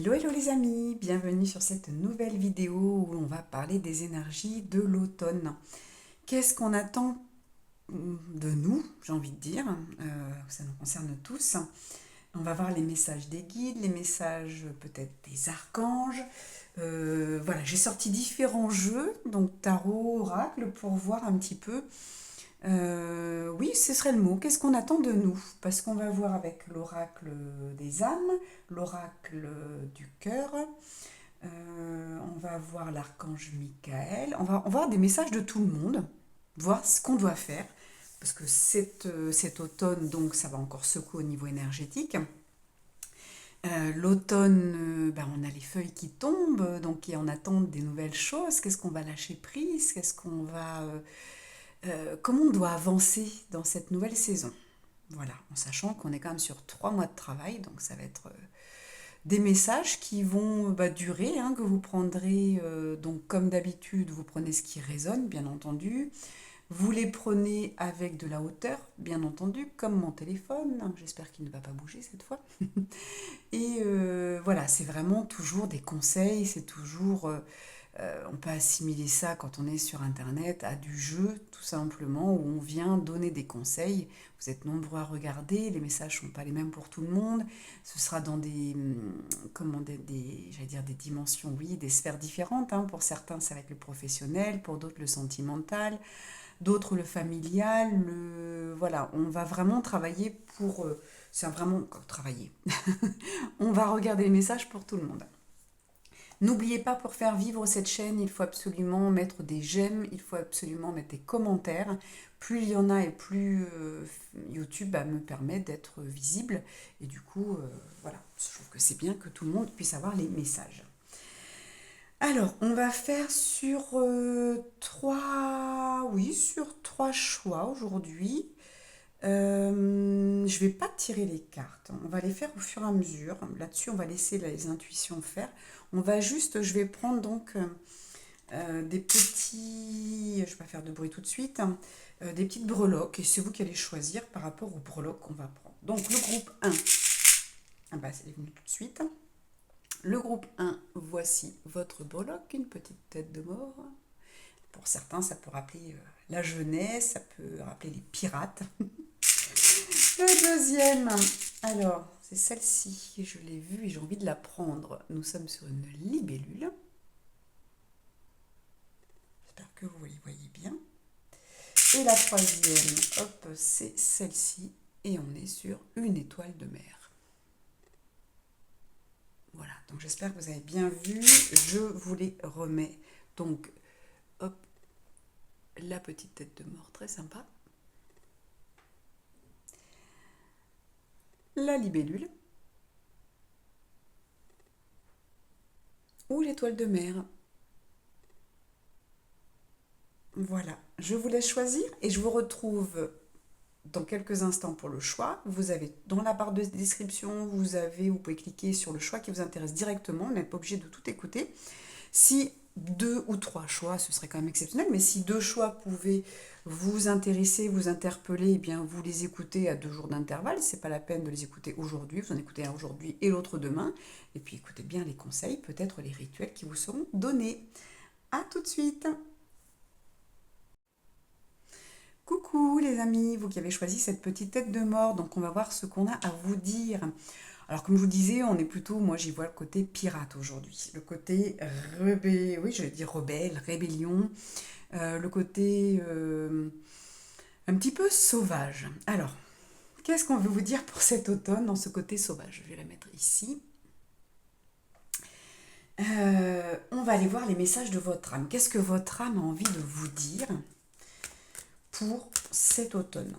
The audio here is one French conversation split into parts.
Hello, hello les amis, bienvenue sur cette nouvelle vidéo où on va parler des énergies de l'automne. Qu'est-ce qu'on attend de nous, j'ai envie de dire, ça nous concerne tous. On va voir les messages des guides, les messages peut-être des archanges. Voilà, j'ai sorti différents jeux, donc tarot, oracle, pour voir un petit peu. Oui, ce serait le mot. Qu'est-ce qu'on attend de nous? Parce qu'on va voir avec l'oracle des âmes, l'oracle du cœur, on va voir l'archange Michael, on va voir des messages de tout le monde, voir ce qu'on doit faire, parce que cet automne, donc ça va encore secouer au niveau énergétique. L'automne, ben, on a les feuilles qui tombent, donc et on attend des nouvelles choses. Qu'est-ce qu'on va lâcher prise? Comment on doit avancer dans cette nouvelle saison? Voilà, en sachant qu'on est quand même sur 3 mois de travail, donc ça va être des messages qui vont durer, hein, que vous prendrez, donc comme d'habitude, vous prenez ce qui résonne, bien entendu. Vous les prenez avec de la hauteur, bien entendu, comme mon téléphone. J'espère qu'il ne va pas bouger cette fois. Et voilà, c'est vraiment toujours des conseils, c'est toujours on peut assimiler ça quand on est sur Internet à du jeu, tout simplement, où on vient donner des conseils. Vous êtes nombreux à regarder, les messages ne sont pas les mêmes pour tout le monde. Ce sera dans j'allais dire des dimensions, oui, des sphères différentes, hein. Pour certains, ça va être le professionnel, pour d'autres, le sentimental, d'autres, le familial. Voilà, on va vraiment travailler pour... c'est vraiment travailler. On va regarder les messages pour tout le monde. N'oubliez pas, pour faire vivre cette chaîne, il faut absolument mettre des j'aime, il faut absolument mettre des commentaires. Plus il y en a et plus YouTube me permet d'être visible. Et du coup, voilà, je trouve que c'est bien que tout le monde puisse avoir les messages. Alors, on va faire sur trois choix aujourd'hui. Je vais pas tirer les cartes. On va les faire au fur et à mesure. Là-dessus, on va laisser les intuitions faire. Je vais prendre donc des petits, je vais pas faire de bruit tout de suite, hein, des petites breloques. Et c'est vous qui allez choisir par rapport aux breloques qu'on va prendre. Donc le groupe 1, ah bah, c'est venu tout de suite. Le groupe 1, voici votre breloque, une petite tête de mort. Pour certains, ça peut rappeler la jeunesse, ça peut rappeler les pirates. Le deuxième, alors, c'est celle-ci, je l'ai vue et j'ai envie de la prendre. Nous sommes sur une libellule. J'espère que vous les voyez bien. Et la troisième, hop, c'est celle-ci. Et on est sur une étoile de mer. Voilà, donc j'espère que vous avez bien vu. Je vous les remets. Donc, hop, la petite tête de mort, très sympa. La libellule. Ou l'étoile de mer. Voilà, je vous laisse choisir et je vous retrouve dans quelques instants pour le choix. Vous avez dans la barre de description, vous pouvez cliquer sur le choix qui vous intéresse directement. Vous n'êtes pas obligé de tout écouter. Si 2 ou 3 choix, ce serait quand même exceptionnel, mais si 2 choix pouvaient vous intéresser, vous interpeller, eh bien vous les écoutez à 2 jours d'intervalle. C'est pas la peine de les écouter aujourd'hui. Vous en écoutez un aujourd'hui et l'autre demain. Et puis écoutez bien les conseils, peut-être les rituels qui vous seront donnés. À tout de suite. Coucou les amis, vous qui avez choisi cette petite tête de mort, donc on va voir ce qu'on a à vous dire. Alors comme je vous disais, on est plutôt, moi j'y vois le côté pirate aujourd'hui, le côté oui je vais dire rebelle, rébellion, le côté un petit peu sauvage. Alors, qu'est-ce qu'on veut vous dire pour cet automne dans ce côté sauvage? Je vais la mettre ici. On va aller voir les messages de votre âme. Qu'est-ce que votre âme a envie de vous dire pour cet automne?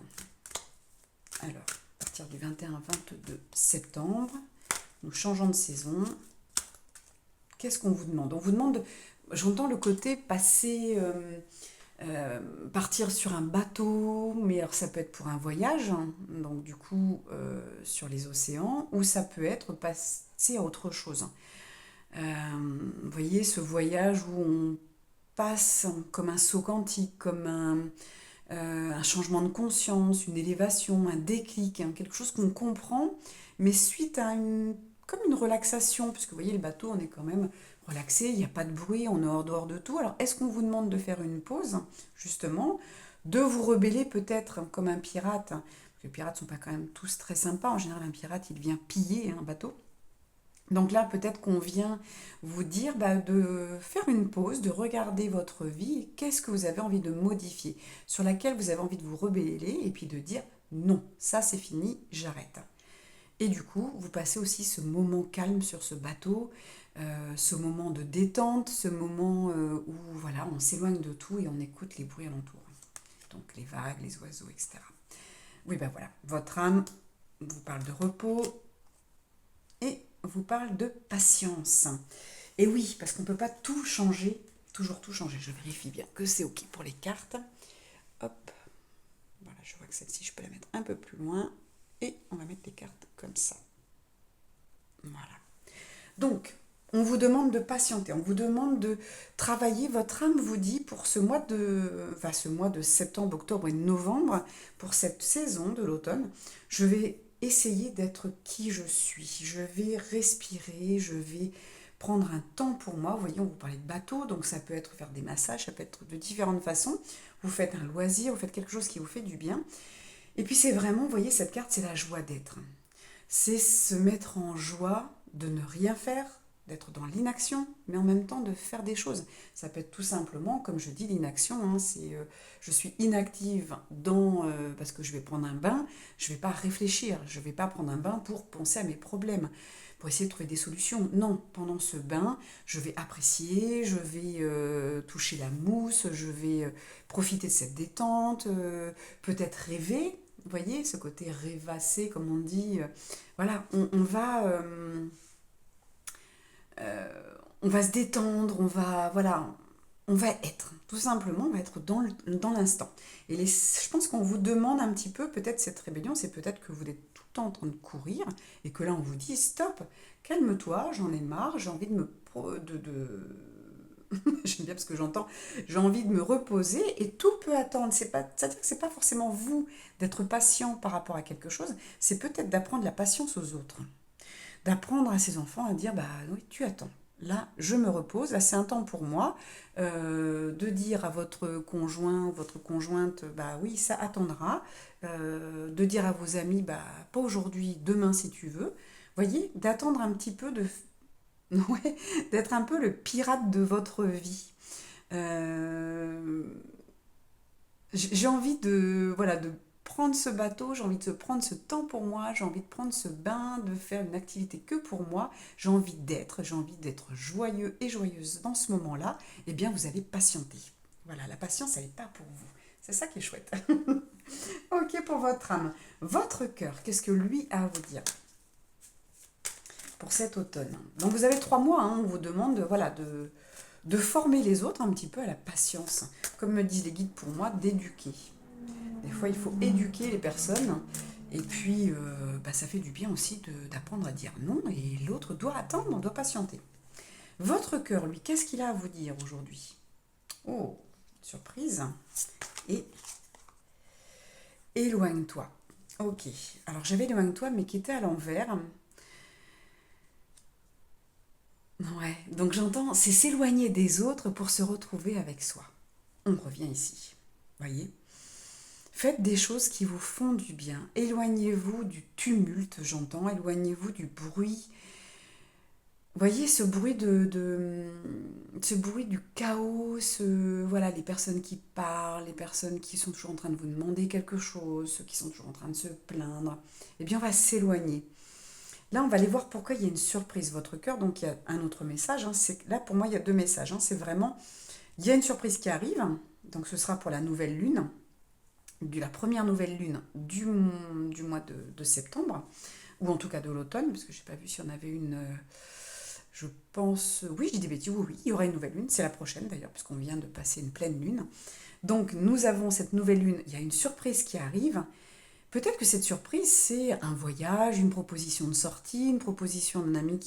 Alors, à partir du 21-22 septembre, nous changeons de saison. Qu'est-ce qu'on vous demande? On vous demande, j'entends le côté passer, partir sur un bateau, mais alors ça peut être pour un voyage, hein, donc du coup sur les océans, ou ça peut être passer à autre chose. Vous voyez, ce voyage où on passe comme un saut quantique, comme un changement de conscience, une élévation, un déclic, hein, quelque chose qu'on comprend, mais suite à une comme une relaxation, puisque vous voyez, le bateau, on est quand même relaxé, il n'y a pas de bruit, on est hors dehors de tout. Alors, est-ce qu'on vous demande de faire une pause, justement, de vous rebeller peut-être comme un pirate, parce que les pirates ne sont pas quand même tous très sympas. En général, un pirate, il vient piller un bateau. Donc là, peut-être qu'on vient vous dire de faire une pause, de regarder votre vie, qu'est-ce que vous avez envie de modifier, sur laquelle vous avez envie de vous rebeller, et puis de dire non, ça c'est fini, j'arrête. Et du coup, vous passez aussi ce moment calme sur ce bateau, ce moment de détente, ce moment où voilà, on s'éloigne de tout et on écoute les bruits alentours. Donc les vagues, les oiseaux, etc. Oui, ben voilà, votre âme vous parle de repos et vous parle de patience. Et oui, parce qu'on ne peut pas tout changer, toujours tout changer. Je vérifie bien que c'est OK pour les cartes. Hop, voilà, je vois que celle-ci, je peux la mettre un peu plus loin. Et on va mettre les cartes comme ça. Voilà. Donc, on vous demande de patienter, on vous demande de travailler. Votre âme vous dit pour ce mois de septembre, octobre et novembre, pour cette saison de l'automne, je vais essayer d'être qui je suis. Je vais respirer, je vais prendre un temps pour moi. Vous voyez, on vous parlait de bateau, donc ça peut être faire des massages, ça peut être de différentes façons. Vous faites un loisir, vous faites quelque chose qui vous fait du bien. Et puis c'est vraiment, vous voyez, cette carte, c'est la joie d'être. C'est se mettre en joie de ne rien faire, d'être dans l'inaction, mais en même temps de faire des choses. Ça peut être tout simplement, comme je dis, l'inaction, hein, c'est je suis inactive parce que je vais prendre un bain, je ne vais pas réfléchir, je ne vais pas prendre un bain pour penser à mes problèmes, pour essayer de trouver des solutions. Non, pendant ce bain, je vais apprécier, je vais toucher la mousse, je vais profiter de cette détente, peut-être rêver. Vous voyez, ce côté rêvasser, comme on dit. Voilà, on va se détendre, on va être, tout simplement, on va être dans l'instant. Je pense qu'on vous demande un petit peu, peut-être cette rébellion, c'est peut-être que vous êtes tout le temps en train de courir et que là on vous dit stop, calme-toi, j'en ai marre, j'ai envie de me j'aime bien parce que j'entends, j'ai envie de me reposer et tout peut attendre. C'est-à-dire que c'est pas forcément vous d'être patient par rapport à quelque chose, c'est peut-être d'apprendre la patience aux autres, d'apprendre à ses enfants à dire bah oui, tu attends. Là, je me repose, là c'est un temps pour moi, de dire à votre conjoint ou votre conjointe, bah oui, ça attendra, de dire à vos amis, bah pas aujourd'hui, demain si tu veux. Voyez, d'attendre un petit peu, ouais, d'être un peu le pirate de votre vie. Euh, j'ai envie de prendre ce bateau, j'ai envie de prendre ce temps pour moi, j'ai envie de prendre ce bain, de faire une activité que pour moi, j'ai envie d'être joyeux et joyeuse dans ce moment-là. Eh bien, vous allez patienter. Voilà, la patience, elle n'est pas pour vous. C'est ça qui est chouette. Ok, pour votre âme. Votre cœur, qu'est-ce que lui a à vous dire pour cet automne? Donc, vous avez 3 mois, hein, on vous demande de former les autres un petit peu à la patience. Comme me disent les guides pour moi, d'éduquer. Des fois, il faut éduquer les personnes. Et puis, ça fait du bien aussi d'apprendre à dire non. Et l'autre doit attendre, doit patienter. Votre cœur, lui, qu'est-ce qu'il a à vous dire aujourd'hui? Oh, surprise. Et éloigne-toi. Ok. Alors, j'avais éloigne-toi, mais qui était à l'envers. Ouais. Donc, j'entends, c'est s'éloigner des autres pour se retrouver avec soi. On revient ici. Voyez. Faites des choses qui vous font du bien. Éloignez-vous du tumulte, j'entends. Éloignez-vous du bruit. Voyez ce bruit ce bruit du chaos, voilà, les personnes qui parlent, les personnes qui sont toujours en train de vous demander quelque chose, ceux qui sont toujours en train de se plaindre. Eh bien, on va s'éloigner. Là, on va aller voir pourquoi il y a une surprise. Votre cœur, donc il y a un autre message. Hein, là, pour moi, il y a 2 messages. Hein, c'est vraiment, il y a une surprise qui arrive. Donc, ce sera pour la nouvelle lune, la première nouvelle lune du mois de septembre, ou en tout cas de l'automne, parce que je n'ai pas vu si on avait une. Je pense. Oui, je dis des bêtises, oui, oui, il y aura une nouvelle lune, c'est la prochaine d'ailleurs, puisqu'on vient de passer une pleine lune. Donc nous avons cette nouvelle lune, il y a une surprise qui arrive. Peut-être que cette surprise, c'est un voyage, une proposition de sortie, une proposition d'un ami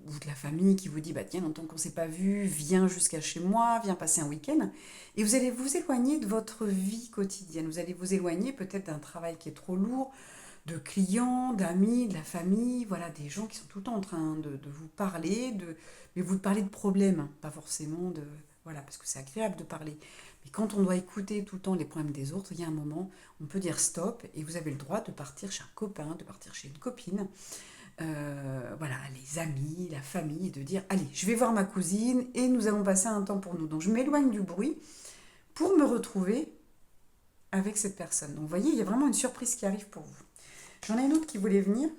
ou de la famille qui vous dit bah tiens, longtemps qu'on ne s'est pas vu, viens jusqu'à chez moi, viens passer un week-end. Et vous allez vous éloigner de votre vie quotidienne. Vous allez vous éloigner peut-être d'un travail qui est trop lourd, de clients, d'amis, de la famille, voilà, des gens qui sont tout le temps en train de vous parler, mais vous parlez de problèmes, hein, pas forcément de... Voilà, parce que c'est agréable de parler. Mais quand on doit écouter tout le temps les problèmes des autres, il y a un moment, on peut dire stop et vous avez le droit de partir chez un copain, de partir chez une copine, voilà, les amis, la famille, et de dire allez, je vais voir ma cousine et nous allons passer un temps pour nous. Donc je m'éloigne du bruit pour me retrouver avec cette personne. Donc vous voyez, il y a vraiment une surprise qui arrive pour vous. J'en ai une autre qui voulait venir.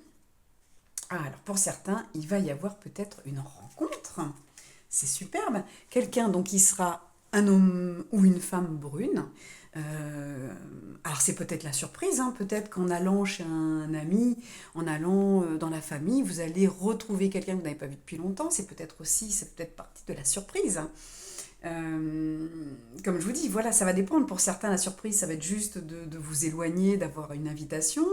Ah, alors pour certains, il va y avoir peut-être une rencontre. C'est superbe. Quelqu'un donc qui sera un homme ou une femme brune. Alors c'est peut-être la surprise, hein. Peut-être qu'en allant chez un ami, en allant dans la famille, vous allez retrouver quelqu'un que vous n'avez pas vu depuis longtemps. C'est peut-être partie de la surprise, hein. Euh, Comme je vous dis, voilà, ça va dépendre. Pour certains, la surprise, ça va être juste de vous éloigner, d'avoir une invitation.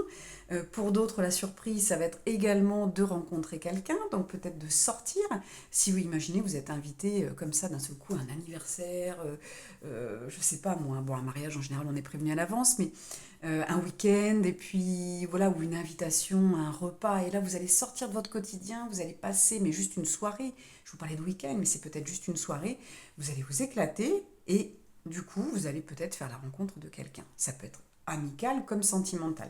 Pour d'autres, la surprise, ça va être également de rencontrer quelqu'un, donc peut-être de sortir. Si vous imaginez, vous êtes invité comme ça d'un seul coup à un anniversaire, je sais pas moi, bon, un mariage en général on est prévenu à l'avance, mais un week-end, et puis voilà, ou une invitation, un repas, et là vous allez sortir de votre quotidien, vous allez passer, mais juste une soirée. Je vous parlais de week-end, mais c'est peut-être juste une soirée. Vous allez vous éclater et du coup, vous allez peut-être faire la rencontre de quelqu'un. Ça peut être amical comme sentimental.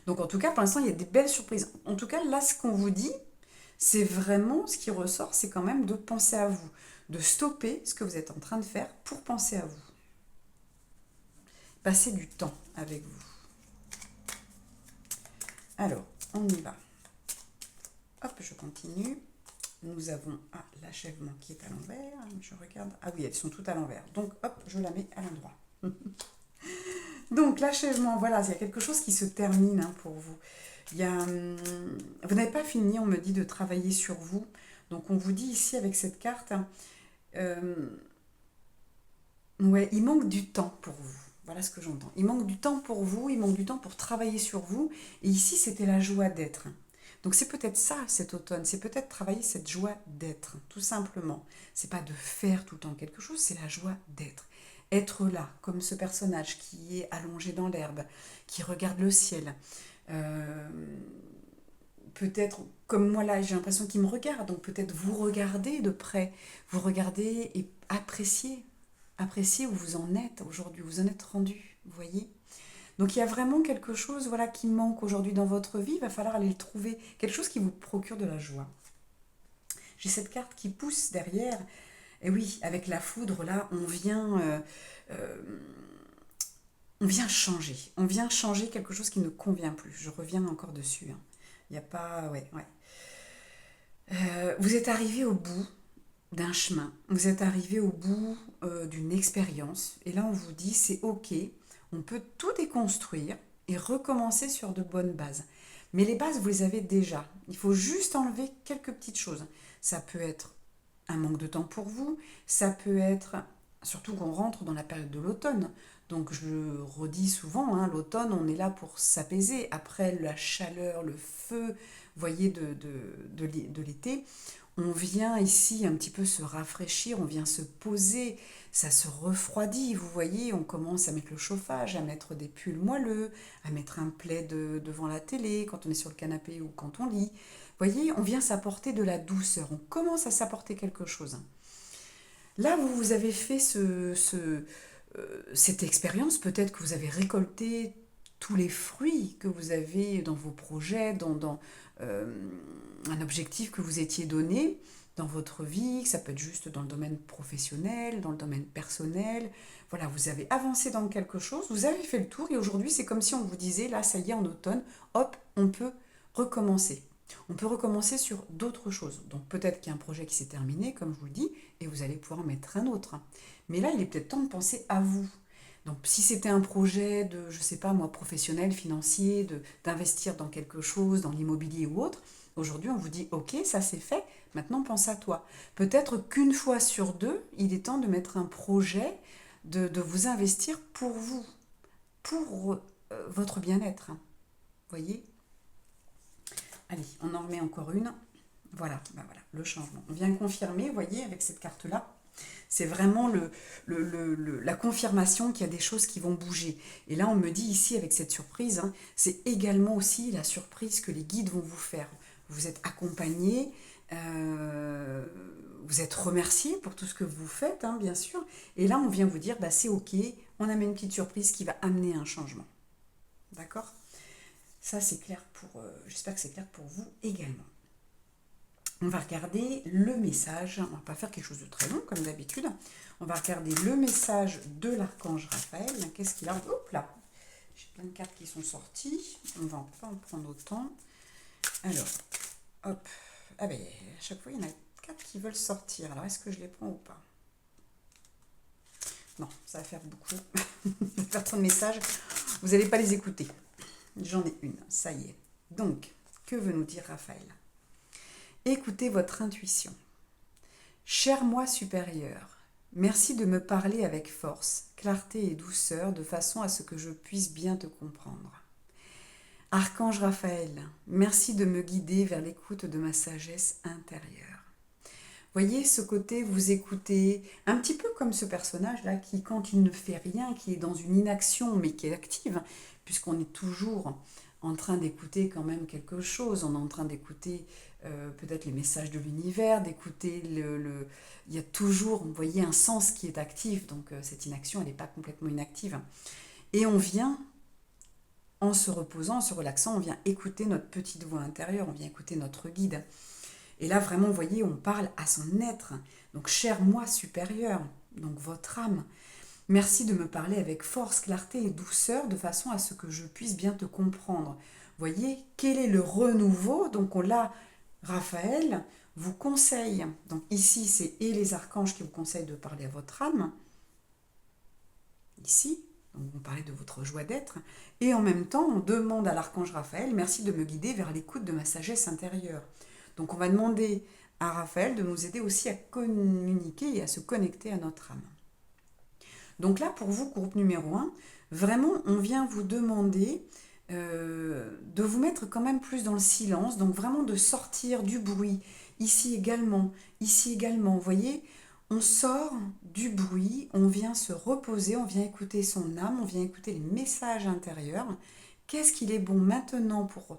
Donc en tout cas, pour l'instant, il y a des belles surprises. En tout cas, là, ce qu'on vous dit, c'est vraiment ce qui ressort, c'est quand même de penser à vous, de stopper ce que vous êtes en train de faire pour penser à vous. Passer du temps avec vous. Alors, on y va. Hop, je continue. Nous avons l'achèvement qui est à l'envers. Je regarde. Ah oui, elles sont toutes à l'envers. Donc, hop, je la mets à l'endroit. Donc, l'achèvement, voilà, il y a quelque chose qui se termine, hein, pour vous. Vous n'avez pas fini, on me dit, de travailler sur vous. Donc, on vous dit ici, avec cette carte, euh, ouais, il manque du temps pour vous. Voilà ce que j'entends. Il manque du temps pour vous, il manque du temps pour travailler sur vous. Et ici, c'était la joie d'être. Donc c'est peut-être ça cet automne, c'est peut-être travailler cette joie d'être, tout simplement. C'est pas de faire tout le temps quelque chose, c'est la joie d'être. Être là, comme ce personnage qui est allongé dans l'herbe, qui regarde le ciel. Euh, Peut-être, comme moi là, j'ai l'impression qu'il me regarde, donc peut-être vous regardez de près, vous regardez et appréciez, appréciez où vous en êtes aujourd'hui, où vous en êtes rendu, vous voyez. Donc il y a vraiment quelque chose, voilà, qui manque aujourd'hui dans votre vie, il va falloir aller le trouver, quelque chose qui vous procure de la joie. J'ai cette carte qui pousse derrière, et oui, avec la foudre là, euh, on vient changer quelque chose qui ne convient plus. Je reviens encore dessus, hein. Il n'y a pas, ouais, ouais. Vous êtes arrivé au bout d'un chemin, vous êtes arrivé au bout d'une expérience, et là on vous dit c'est ok, on peut tout déconstruire et recommencer sur de bonnes bases. Mais les bases, vous les avez déjà. Il faut juste enlever quelques petites choses. Ça peut être un manque de temps pour vous, ça peut être, surtout qu'on rentre dans la période de l'automne. Donc je le redis souvent, hein, l'automne, on est là pour s'apaiser. Après la chaleur, le feu, voyez, de l'été, on vient ici un petit peu se rafraîchir, on vient se poser, ça se refroidit, vous voyez, on commence à mettre le chauffage, à mettre des pulls moelleux, à mettre un plaid devant la télé quand on est sur le canapé ou quand on lit. Vous voyez, on vient s'apporter de la douceur, on commence à s'apporter quelque chose. Là, vous avez fait cette expérience, peut-être que vous avez récolté tous les fruits que vous avez dans vos projets, dans un objectif que vous étiez donné dans votre vie, que ça peut être juste dans le domaine professionnel, dans le domaine personnel. Voilà, vous avez avancé dans quelque chose, vous avez fait le tour et aujourd'hui c'est comme si on vous disait, là ça y est en automne, hop, on peut recommencer. On peut recommencer sur d'autres choses. Donc peut-être qu'il y a un projet qui s'est terminé, comme je vous le dis, et vous allez pouvoir en mettre un autre. Mais là, il est peut-être temps de penser à vous. Donc si c'était un projet de, je sais pas moi, professionnel, financier, d'investir dans quelque chose, dans l'immobilier ou autre, aujourd'hui on vous dit ok, ça c'est fait, maintenant pense à toi. Peut-être qu'une fois sur deux, il est temps de mettre un projet, de vous investir pour vous, pour votre bien-être. Voyez. Allez, on en remet encore une. Voilà, ben voilà, le changement. On vient confirmer, vous voyez, avec cette carte-là, C'est vraiment la confirmation qu'il y a des choses qui vont bouger. Et là, on me dit ici, avec cette surprise, hein, c'est également aussi la surprise que les guides vont vous faire. Vous êtes accompagné, vous êtes remercié pour tout ce que vous faites, hein, bien sûr. Et là, on vient vous dire, bah, c'est OK, on a une petite surprise qui va amener un changement. D'accord? Ça, c'est clair pour... j'espère que c'est clair pour vous également. On va regarder le message. On ne va pas faire quelque chose de très long, comme d'habitude. On va regarder le message de l'archange Raphaël. Qu'est-ce qu'il a? Hop là! J'ai plein de cartes qui sont sorties. On va pas en prendre autant. Alors, hop. Ah ben, à chaque fois, il y en a 4 qui veulent sortir. Alors, est-ce que je les prends ou pas? Non, ça va faire beaucoup. Ça va faire trop de messages. Vous n'allez pas les écouter. J'en ai une, ça y est. Donc, que veut nous dire Raphaël? Écoutez votre intuition. Cher moi supérieur, merci de me parler avec force, clarté et douceur de façon à ce que je puisse bien te comprendre. Archange Raphaël, merci de me guider vers l'écoute de ma sagesse intérieure. Voyez ce côté, vous écoutez, un petit peu comme ce personnage-là qui, quand il ne fait rien, qui est dans une inaction mais qui est active, puisqu'on est toujours en train d'écouter quand même quelque chose, on est en train d'écouter peut-être les messages de l'univers, d'écouter il y a toujours, vous voyez, un sens qui est actif, donc cette inaction, elle n'est pas complètement inactive. Et on vient, en se reposant, en se relaxant, on vient écouter notre petite voix intérieure, on vient écouter notre guide. Et là, vraiment, vous voyez, on parle à son être. Donc, cher moi supérieur, donc votre âme, merci de me parler avec force, clarté et douceur, de façon à ce que je puisse bien te comprendre. Voyez, quel est le renouveau? Donc, on l'a, Raphaël vous conseille. Donc, ici, c'est et les archanges qui vous conseillent de parler à votre âme. Ici, donc on parlait de votre joie d'être. Et en même temps, on demande à l'archange Raphaël, merci de me guider vers l'écoute de ma sagesse intérieure. Donc on va demander à Raphaël de nous aider aussi à communiquer et à se connecter à notre âme. Donc là, pour vous, groupe numéro 1, vraiment, on vient vous demander de vous mettre quand même plus dans le silence, donc vraiment de sortir du bruit. Ici également, vous voyez, on sort du bruit, on vient se reposer, on vient écouter son âme, on vient écouter les messages intérieurs. Qu'est-ce qu'il est bon maintenant pour...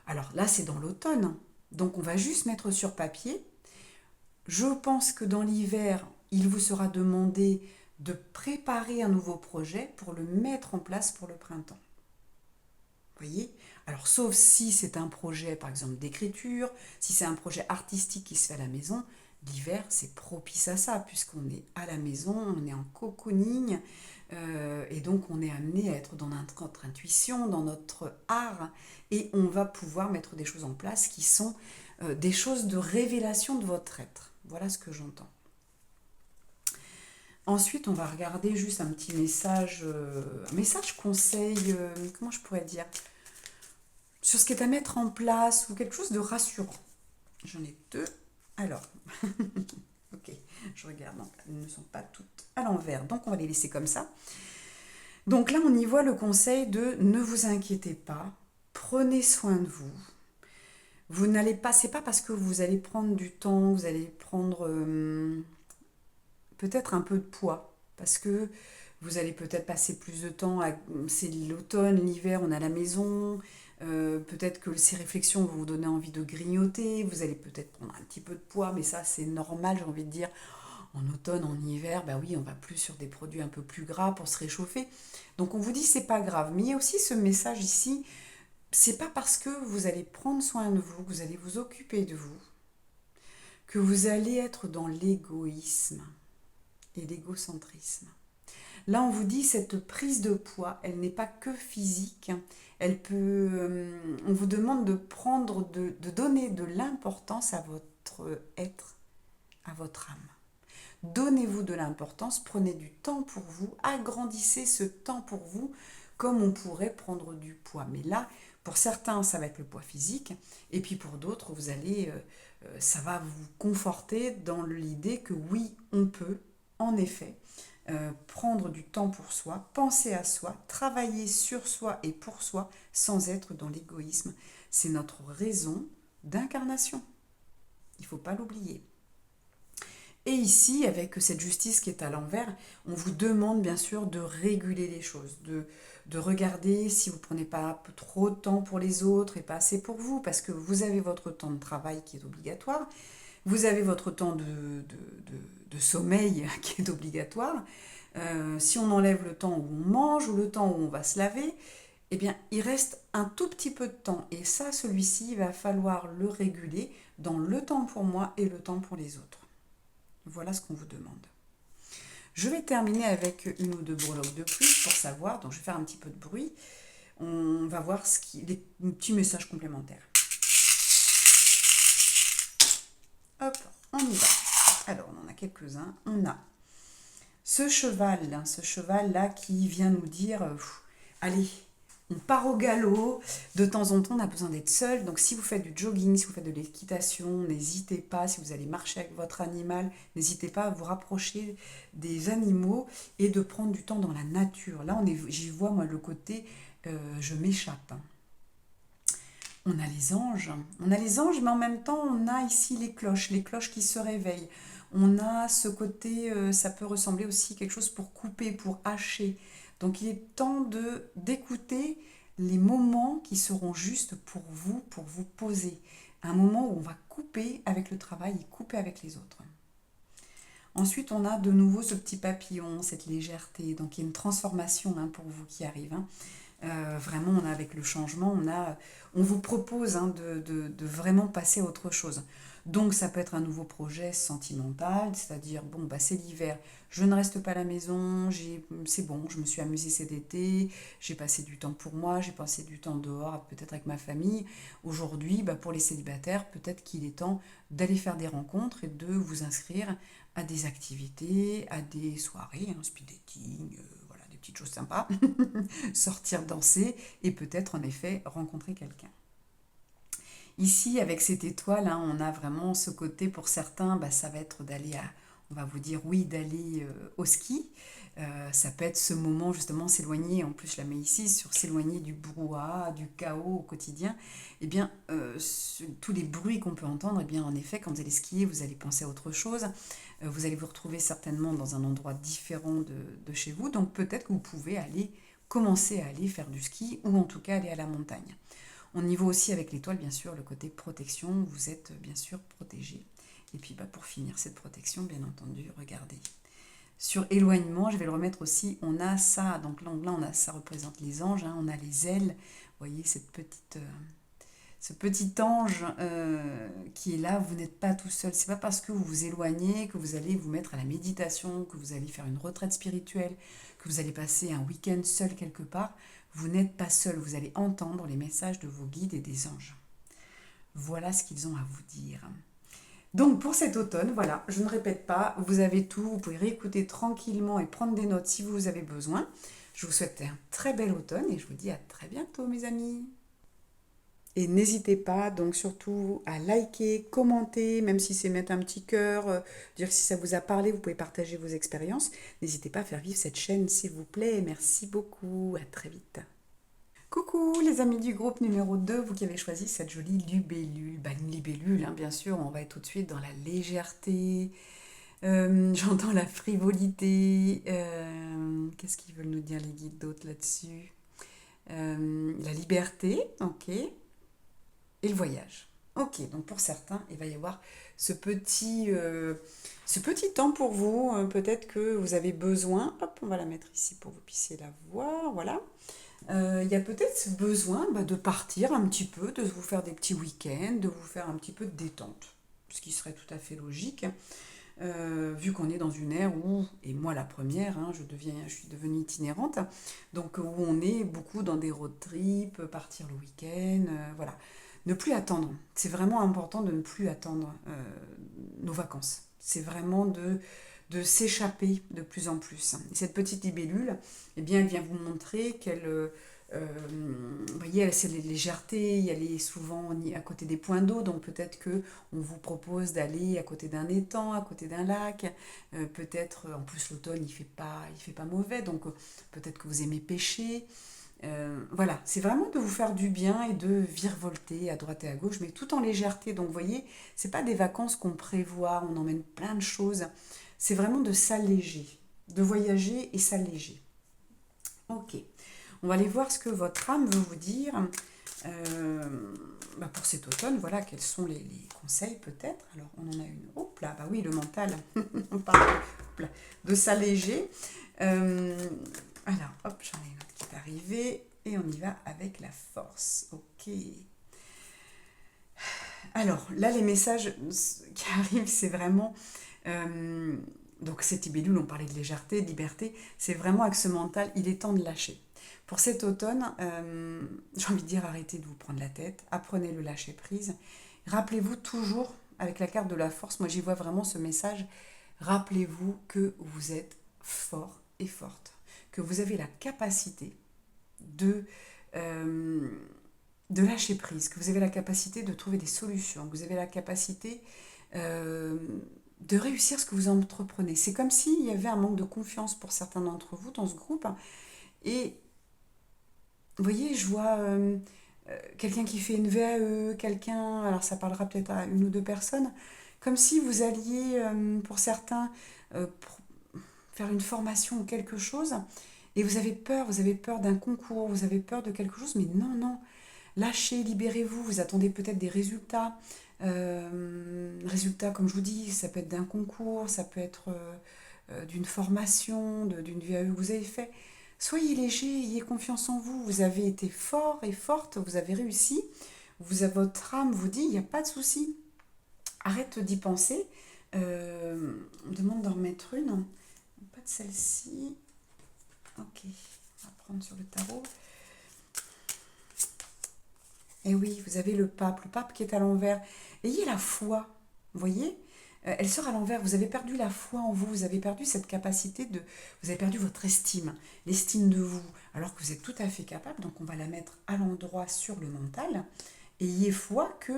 Alors là, c'est dans l'automne, donc on va juste mettre sur papier. Je pense que dans l'hiver, il vous sera demandé de préparer un nouveau projet pour le mettre en place pour le printemps. Vous voyez? Alors, sauf si c'est un projet, par exemple, d'écriture, si c'est un projet artistique qui se fait à la maison, l'hiver, c'est propice à ça, puisqu'on est à la maison, on est en cocooning, et donc on est amené à être dans notre intuition, dans notre art, et on va pouvoir mettre des choses en place qui sont des choses de révélation de votre être. Voilà ce que j'entends. Ensuite, on va regarder juste un petit message conseil, comment je pourrais dire, sur ce qui est à mettre en place ou quelque chose de rassurant. J'en ai 2. Alors, ok, je regarde, donc elles ne sont pas toutes à l'envers, donc on va les laisser comme ça. Donc là, on y voit le conseil de ne vous inquiétez pas, prenez soin de vous. Vous n'allez pas, c'est pas parce que vous allez prendre du temps, vous allez prendre peut-être un peu de poids, parce que vous allez peut-être passer plus de temps, c'est l'automne, l'hiver, on est à la maison, peut-être que ces réflexions vont vous donner envie de grignoter, vous allez peut-être prendre un petit peu de poids, mais ça c'est normal, j'ai envie de dire, en automne, en hiver, bah oui, on va plus sur des produits un peu plus gras pour se réchauffer, donc on vous dit c'est pas grave, mais il y a aussi ce message ici, c'est pas parce que vous allez prendre soin de vous, que vous allez vous occuper de vous, que vous allez être dans l'égoïsme et l'égocentrisme. Là, on vous dit cette prise de poids, elle n'est pas que physique. Elle peut, on vous demande de prendre, de donner de l'importance à votre être, à votre âme. Donnez-vous de l'importance, prenez du temps pour vous, agrandissez ce temps pour vous, comme on pourrait prendre du poids. Mais là, pour certains, ça va être le poids physique, et puis pour d'autres, vous allez, ça va vous conforter dans l'idée que oui, on peut, en effet, prendre du temps pour soi, penser à soi, travailler sur soi et pour soi sans être dans l'égoïsme. C'est notre raison d'incarnation. Il ne faut pas l'oublier. Et ici, avec cette justice qui est à l'envers, on vous demande bien sûr de réguler les choses, de regarder si vous ne prenez pas trop de temps pour les autres et pas assez pour vous, parce que vous avez votre temps de travail qui est obligatoire, vous avez votre temps de sommeil qui est obligatoire. Si on enlève le temps où on mange ou le temps où on va se laver, eh bien, il reste un tout petit peu de temps. Et ça, celui-ci, il va falloir le réguler dans le temps pour moi et le temps pour les autres. Voilà ce qu'on vous demande. Je vais terminer avec une ou deux breloques de plus pour savoir. Donc, je vais faire un petit peu de bruit. On va voir les petits messages complémentaires. Hop, on y va. Alors, on en a quelques-uns. On a ce cheval-là qui vient nous dire allez, on part au galop. De temps en temps, on a besoin d'être seul. Donc, si vous faites du jogging, si vous faites de l'équitation, n'hésitez pas. Si vous allez marcher avec votre animal, n'hésitez pas à vous rapprocher des animaux et de prendre du temps dans la nature. Là, j'y vois, moi, le côté je m'échappe. On a les anges. On a les anges, mais en même temps, on a ici les cloches qui se réveillent. On a ce côté, ça peut ressembler aussi à quelque chose pour couper, pour hacher. Donc il est temps d'écouter les moments qui seront justes pour vous poser. Un moment où on va couper avec le travail et couper avec les autres. Ensuite, on a de nouveau ce petit papillon, cette légèreté. Donc il y a une transformation pour vous qui arrive. Vraiment, on a avec le changement, on vous propose de vraiment passer à autre chose. Donc ça peut être un nouveau projet sentimental, c'est-à-dire, bon, bah, c'est l'hiver, je ne reste pas à la maison, c'est bon, je me suis amusée cet été, j'ai passé du temps pour moi, j'ai passé du temps dehors, peut-être avec ma famille. Aujourd'hui, bah, pour les célibataires, peut-être qu'il est temps d'aller faire des rencontres et de vous inscrire à des activités, à des soirées, un speed dating, voilà, des petites choses sympas. Sortir danser et peut-être en effet rencontrer quelqu'un. Ici, avec cette étoile, on a vraiment ce côté pour certains, bah, ça va être on va vous dire oui, d'aller au ski. Ça peut être ce moment justement s'éloigner, en plus je la mets ici, sur s'éloigner du brouhaha, du chaos au quotidien. Eh bien, tous les bruits qu'on peut entendre, eh bien, en effet, quand vous allez skier, vous allez penser à autre chose. Vous allez vous retrouver certainement dans un endroit différent de chez vous. Donc peut-être que vous pouvez commencer à aller faire du ski ou en tout cas aller à la montagne. On y va aussi avec l'étoile, bien sûr, le côté protection. Vous êtes bien sûr protégé. Et puis pour finir cette protection, bien entendu, regardez. Sur éloignement, je vais le remettre aussi, on a ça, donc là ça représente les anges, on a les ailes, vous voyez ce petit ange qui est là, vous n'êtes pas tout seul, c'est pas parce que vous vous éloignez que vous allez vous mettre à la méditation, que vous allez faire une retraite spirituelle, que vous allez passer un week-end seul quelque part, vous n'êtes pas seul, vous allez entendre les messages de vos guides et des anges. Voilà ce qu'ils ont à vous dire. Donc pour cet automne, voilà, je ne répète pas, vous avez tout, vous pouvez réécouter tranquillement et prendre des notes si vous avez besoin. Je vous souhaite un très bel automne et je vous dis à très bientôt mes amis. Et n'hésitez pas donc surtout à liker, commenter, même si c'est mettre un petit cœur, dire si ça vous a parlé, vous pouvez partager vos expériences. N'hésitez pas à faire vivre cette chaîne s'il vous plaît. Merci beaucoup, à très vite. Coucou les amis du groupe numéro 2, vous qui avez choisi cette jolie libellule. Une libellule, bien sûr, on va être tout de suite dans la légèreté, j'entends la frivolité. Qu'est-ce qu'ils veulent nous dire les guides d'autres là-dessus? La liberté, ok. Et le voyage. Ok, donc pour certains, il va y avoir ce petit temps pour vous. Peut-être que vous avez besoin, hop, on va la mettre ici pour que vous puissiez la voir, voilà. Il y a peut-être ce besoin de partir un petit peu, de vous faire des petits week-ends, de vous faire un petit peu de détente, ce qui serait tout à fait logique, vu qu'on est dans une ère où, et moi la première, je suis devenue itinérante, donc où on est beaucoup dans des road trips, partir le week-end, voilà. Ne plus attendre, c'est vraiment important de ne plus attendre nos vacances. C'est vraiment de s'échapper de plus en plus. Et cette petite libellule, eh bien, elle vient vous montrer vous voyez, c'est les légèretés, elle est souvent à côté des points d'eau, donc peut-être que on vous propose d'aller à côté d'un étang, à côté d'un lac, peut-être, en plus l'automne il fait pas mauvais, donc peut-être que vous aimez pêcher, Voilà, c'est vraiment de vous faire du bien et de virevolter à droite et à gauche, mais tout en légèreté. Donc, vous voyez, c'est pas des vacances qu'on prévoit, on emmène plein de choses. C'est vraiment de s'alléger, de voyager et s'alléger. Ok, on va aller voir ce que votre âme veut vous dire pour cet automne. Voilà, quels sont les conseils peut-être. Alors, on en a une. Hop là, bah oui, le mental. On parle hop là, de s'alléger. Euh, alors, hop, j'en ai une autre qui est arrivée. Et on y va avec la force. Ok. Alors, là, les messages qui arrivent, c'est vraiment... euh, donc, c'est Tibédoul, on parlait de légèreté, de liberté. C'est vraiment axe mental, il est temps de lâcher. Pour cet automne, j'ai envie de dire arrêtez de vous prendre la tête, apprenez le lâcher prise. Rappelez-vous toujours, avec la carte de la force, moi j'y vois vraiment ce message, rappelez-vous que vous êtes fort et forte, que vous avez la capacité de, euh, de lâcher prise, que vous avez la capacité de trouver des solutions, que vous avez la capacité euh, de réussir ce que vous entreprenez. C'est comme s'il y avait un manque de confiance pour certains d'entre vous dans ce groupe. Et vous voyez, je vois quelqu'un qui fait une VAE, quelqu'un, alors ça parlera peut-être à une ou deux personnes, comme si vous alliez, pour certains, faire une formation ou quelque chose, et vous avez peur d'un concours, vous avez peur de quelque chose, mais non, non, lâchez, libérez-vous, vous attendez peut-être des résultats. Résultats, comme je vous dis, ça peut être d'un concours, ça peut être d'une formation, d'une VAE que vous avez fait. Soyez léger, ayez confiance en vous. Vous avez été fort et forte, vous avez réussi. Votre âme vous dit, il n'y a pas de souci. Arrête d'y penser. On me demande d'en remettre une. Pas de celle-ci. Ok, on va prendre sur le tarot. Et oui, vous avez le pape qui est à l'envers. Ayez la foi, vous voyez. Elle sort à l'envers, vous avez perdu la foi en vous, vous avez perdu cette capacité de... Vous avez perdu votre estime, l'estime de vous, alors que vous êtes tout à fait capable, donc on va la mettre à l'endroit sur le mental. Ayez foi que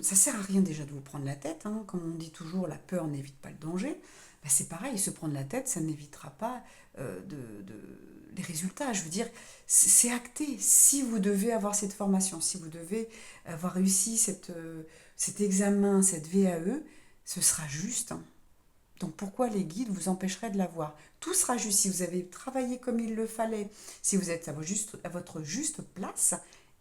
ça sert à rien déjà de vous prendre la tête, hein. Comme on dit toujours, la peur n'évite pas le danger. Ben, c'est pareil, se prendre la tête, ça n'évitera pas les résultats. Je veux dire, c'est acté. Si vous devez avoir cette formation, si vous devez avoir réussi cet examen, cette VAE, ce sera juste. Donc pourquoi les guides vous empêcheraient de l'avoir? Tout sera juste si vous avez travaillé comme il le fallait, si vous êtes à votre juste place,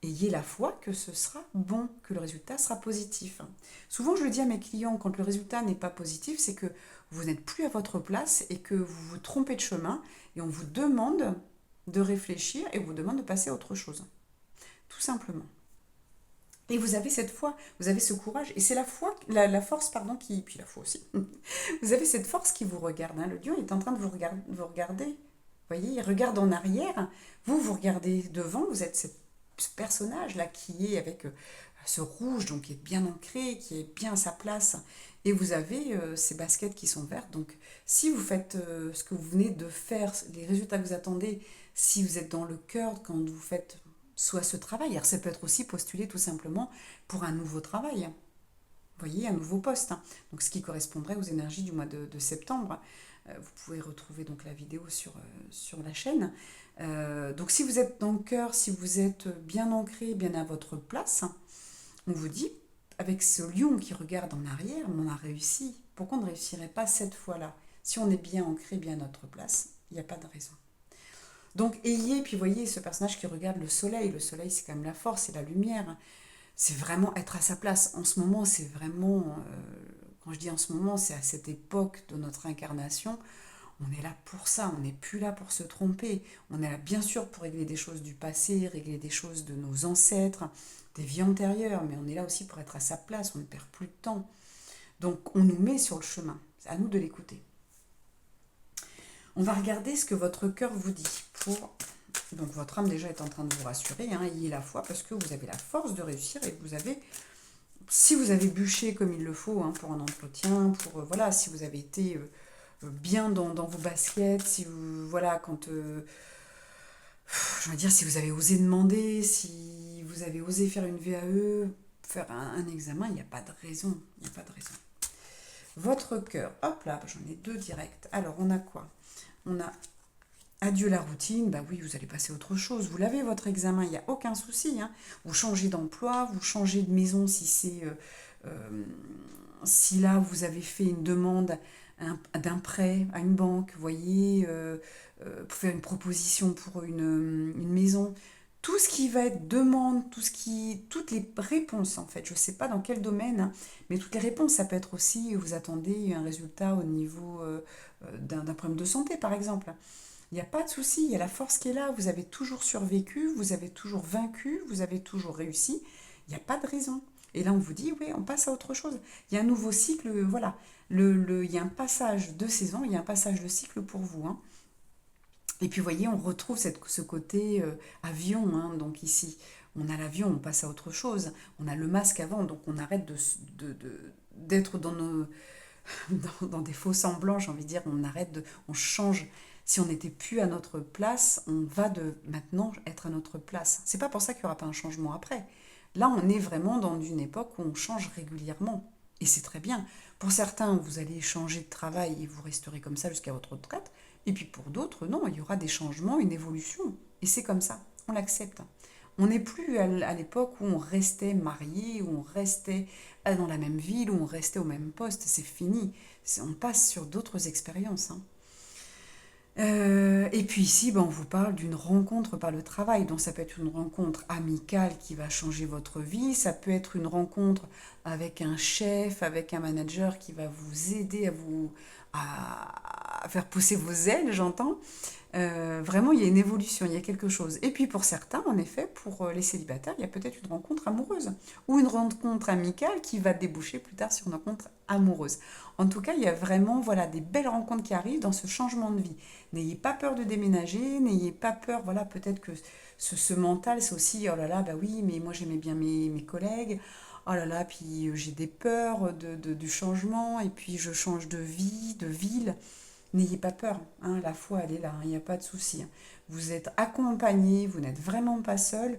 ayez la foi que ce sera bon, que le résultat sera positif. Souvent je le dis à mes clients, quand le résultat n'est pas positif, c'est que vous n'êtes plus à votre place et que vous vous trompez de chemin et on vous demande de réfléchir et on vous demande de passer à autre chose. Tout simplement. Et vous avez cette foi, vous avez ce courage, et c'est la foi, la force, pardon, qui, puis la foi aussi. Vous avez cette force qui vous regarde, hein. Le lion est en train de vous regarder. Vous voyez, il regarde en arrière, vous regardez devant, vous êtes ce personnage-là qui est avec ce rouge, donc qui est bien ancré, qui est bien à sa place, et vous avez ces baskets qui sont vertes. Donc si vous faites ce que vous venez de faire, les résultats que vous attendez, si vous êtes dans le cœur quand vous faites soit ce travail, alors ça peut être aussi postuler tout simplement pour un nouveau travail, vous voyez, un nouveau poste, hein. Donc ce qui correspondrait aux énergies du mois de septembre. Vous pouvez retrouver donc la vidéo sur la chaîne. Donc si vous êtes dans le cœur, si vous êtes bien ancré, bien à votre place, on vous dit, avec ce lion qui regarde en arrière, on a réussi. Pourquoi on ne réussirait pas cette fois-là? Si on est bien ancré, bien à notre place, il n'y a pas de raison. Donc ayez, puis voyez ce personnage qui regarde le soleil c'est quand même la force, c'est la lumière, c'est vraiment être à sa place. En ce moment, c'est vraiment, quand je dis en ce moment, c'est à cette époque de notre incarnation, on est là pour ça, on n'est plus là pour se tromper. On est là bien sûr pour régler des choses du passé, régler des choses de nos ancêtres, des vies antérieures, mais on est là aussi pour être à sa place, on ne perd plus de temps. Donc on nous met sur le chemin, c'est à nous de l'écouter. On va regarder ce que votre cœur vous dit pour... Donc votre âme déjà est en train de vous rassurer, hein, ayez la foi parce que vous avez la force de réussir et vous avez, si vous avez bûché comme il le faut, hein, pour un entretien, pour voilà, si vous avez été bien dans vos baskets, si vous voilà quand je veux dire si vous avez osé demander, si vous avez osé faire une VAE, faire un examen, il n'y a pas de raison, il n'y a pas de raison. Votre cœur, hop là, j'en ai deux directs. Alors on a quoi? On a Adieu la routine, bah oui, vous allez passer à autre chose. Vous l'avez votre examen, il n'y a aucun souci, hein. Vous changez d'emploi, vous changez de maison si c'est euh, si là vous avez fait une demande d'un prêt à une banque, vous voyez, pour faire une proposition pour une maison. Tout ce qui va être demande, toutes les réponses en fait, je ne sais pas dans quel domaine, hein, mais toutes les réponses, ça peut être aussi, vous attendez un résultat au niveau d'un problème de santé par exemple. Il n'y a pas de souci, il y a la force qui est là, vous avez toujours survécu, vous avez toujours vaincu, vous avez toujours réussi, il n'y a pas de raison. Et là, on vous dit, oui, on passe à autre chose. Il y a un nouveau cycle, voilà. Il y a un passage de saison, il y a un passage de cycle pour vous, hein. Et puis, vous voyez, on retrouve ce côté avion, hein. Donc ici, on a l'avion, on passe à autre chose. On a le masque avant, donc on arrête d'être dans nos, dans des faux semblants, j'ai envie de dire, on change. Si on n'était plus à notre place, on va de maintenant être à notre place. C'est pas pour ça qu'il n'y aura pas un changement après. Là, on est vraiment dans une époque où on change régulièrement. Et c'est très bien. Pour certains, vous allez changer de travail et vous resterez comme ça jusqu'à votre retraite. Et puis pour d'autres, non, il y aura des changements, une évolution. Et c'est comme ça, on l'accepte. On n'est plus à l'époque où on restait marié, où on restait dans la même ville, où on restait au même poste. C'est fini. On passe sur d'autres expériences, hein. Et puis ici, ben, on vous parle d'une rencontre par le travail. Donc ça peut être une rencontre amicale qui va changer votre vie. Ça peut être une rencontre avec un chef, avec un manager qui va vous aider à faire pousser vos ailes, j'entends. Vraiment, il y a une évolution, il y a quelque chose. Et puis pour certains, en effet, pour les célibataires, il y a peut-être une rencontre amoureuse ou une rencontre amicale qui va déboucher plus tard sur une rencontre amoureuse. En tout cas, il y a vraiment voilà, des belles rencontres qui arrivent dans ce changement de vie. N'ayez pas peur de déménager, n'ayez pas peur, voilà, peut-être que ce mental, c'est aussi, oh là là, bah oui, mais moi j'aimais bien mes collègues, oh là là, puis j'ai des peurs du changement, et puis je change de vie, de ville. N'ayez pas peur, hein, la foi, elle est là, hein, il n'y a pas de souci, hein. Vous êtes accompagné, vous n'êtes vraiment pas seul.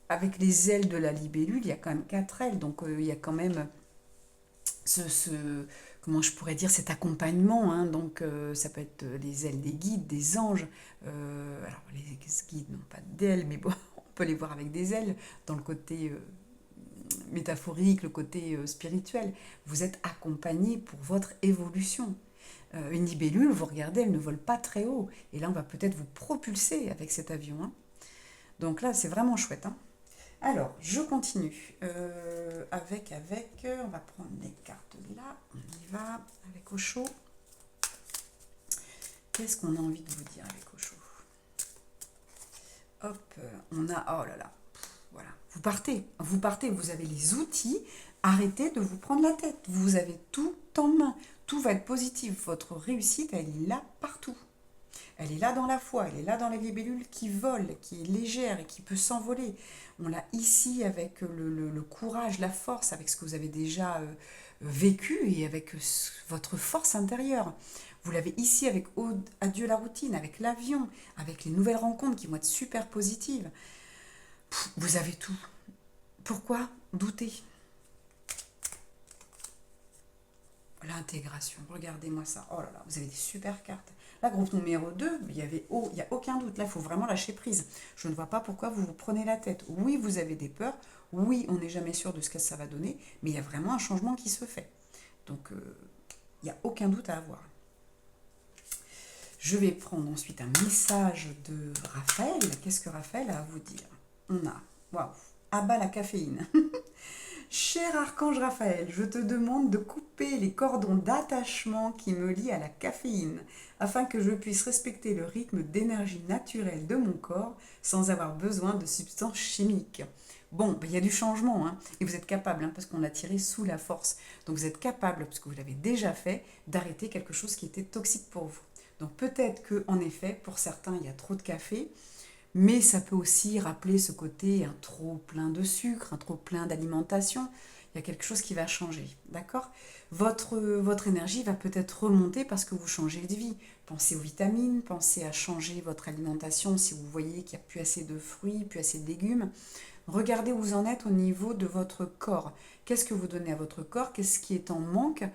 Avec les ailes de la libellule, il y a quand même quatre ailes, donc il y a quand même comment je pourrais dire, cet accompagnement, hein. Donc ça peut être les ailes des guides, des anges. Alors les guides n'ont pas d'ailes, mais bon, on peut les voir avec des ailes dans le côté métaphorique, le côté spirituel. Vous êtes accompagné pour votre évolution. Une libellule, vous regardez, elle ne vole pas très haut. Et là, on va peut-être vous propulser avec cet avion, hein. Donc là, c'est vraiment chouette, hein. Alors, je continue on va prendre les cartes là, on y va, avec Osho. Qu'est-ce qu'on a envie de vous dire avec Osho? Hop, on a, oh là là, voilà, vous partez, vous avez les outils, arrêtez de vous prendre la tête, vous avez tout en main, tout va être positif, votre réussite, elle est là partout. Elle est là dans la foi, elle est là dans la libellule qui vole, qui est légère et qui peut s'envoler. On l'a ici avec le courage, la force, avec ce que vous avez déjà vécu et avec votre force intérieure. Vous l'avez ici avec Adieu la routine, avec l'avion, avec les nouvelles rencontres qui vont être super positives. Vous avez tout. Pourquoi douter? L'intégration, regardez-moi ça. Oh là là, vous avez des super cartes. La groupe numéro 2, il n'y a aucun doute. Là, il faut vraiment lâcher prise. Je ne vois pas pourquoi vous vous prenez la tête. Oui, vous avez des peurs. Oui, on n'est jamais sûr de ce que ça va donner. Mais il y a vraiment un changement qui se fait. Donc, il n'y a aucun doute à avoir. Je vais prendre ensuite un message de Raphaël. Qu'est-ce que Raphaël a à vous dire? On a, waouh, abat la caféine. Cher archange Raphaël, je te demande de couper les cordons d'attachement qui me lient à la caféine, afin que je puisse respecter le rythme d'énergie naturelle de mon corps sans avoir besoin de substances chimiques. Bon, ben, il y a du changement, hein, et vous êtes capable, hein, parce qu'on l'a tiré sous la force. Donc vous êtes capable, parce que vous l'avez déjà fait, d'arrêter quelque chose qui était toxique pour vous. Donc peut-être que, en effet, pour certains, il y a trop de café, mais ça peut aussi rappeler ce côté un trop plein de sucre, un trop plein d'alimentation. Il y a quelque chose qui va changer, d'accord? Votre énergie va peut-être remonter parce que vous changez de vie. Pensez aux vitamines, pensez à changer votre alimentation si vous voyez qu'il n'y a plus assez de fruits, plus assez de légumes. Regardez où vous en êtes au niveau de votre corps. Qu'est-ce que vous donnez à votre corps? Qu'est-ce qui est en manque?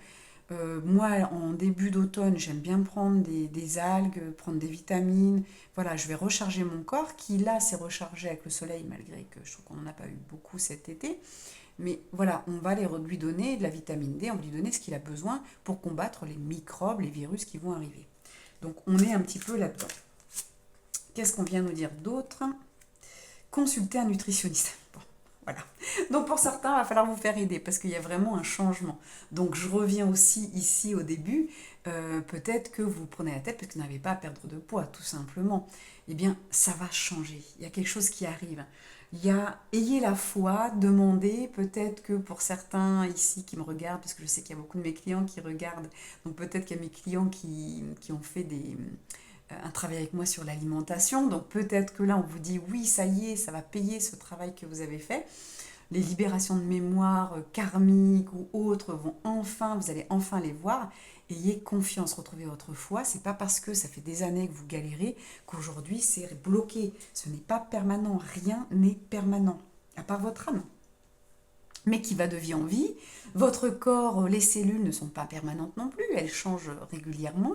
Moi, en début d'automne, j'aime bien prendre des algues, prendre des vitamines. Voilà, je vais recharger mon corps qui, là, s'est rechargé avec le soleil, malgré que je trouve qu'on n'en a pas eu beaucoup cet été. Mais voilà, on va lui donner de la vitamine D, on va lui donner ce qu'il a besoin pour combattre les microbes, les virus qui vont arriver. Donc, on est un petit peu là-dedans. Qu'est-ce qu'on vient nous dire d'autre? Consulter un nutritionniste. Bon, voilà. Donc pour certains, il va falloir vous faire aider parce qu'il y a vraiment un changement. Donc je reviens aussi ici au début. Peut-être que vous prenez la tête parce que vous n'avez pas à perdre de poids, tout simplement. Eh bien, ça va changer. Il y a quelque chose qui arrive. Ayez la foi, demandez, peut-être que pour certains ici qui me regardent, parce que je sais qu'il y a beaucoup de mes clients qui regardent, donc peut-être qu'il y a mes clients qui ont fait un travail avec moi sur l'alimentation. Donc peut-être que là, on vous dit oui, ça y est, ça va payer ce travail que vous avez fait. Les libérations de mémoire karmiques ou autres vous allez enfin les voir. Ayez confiance, retrouvez votre foi. C'est pas parce que ça fait des années que vous galérez qu'aujourd'hui c'est bloqué. Ce n'est pas permanent, rien n'est permanent, à part votre âme, mais qui va de vie en vie. Votre corps, les cellules ne sont pas permanentes non plus, elles changent régulièrement,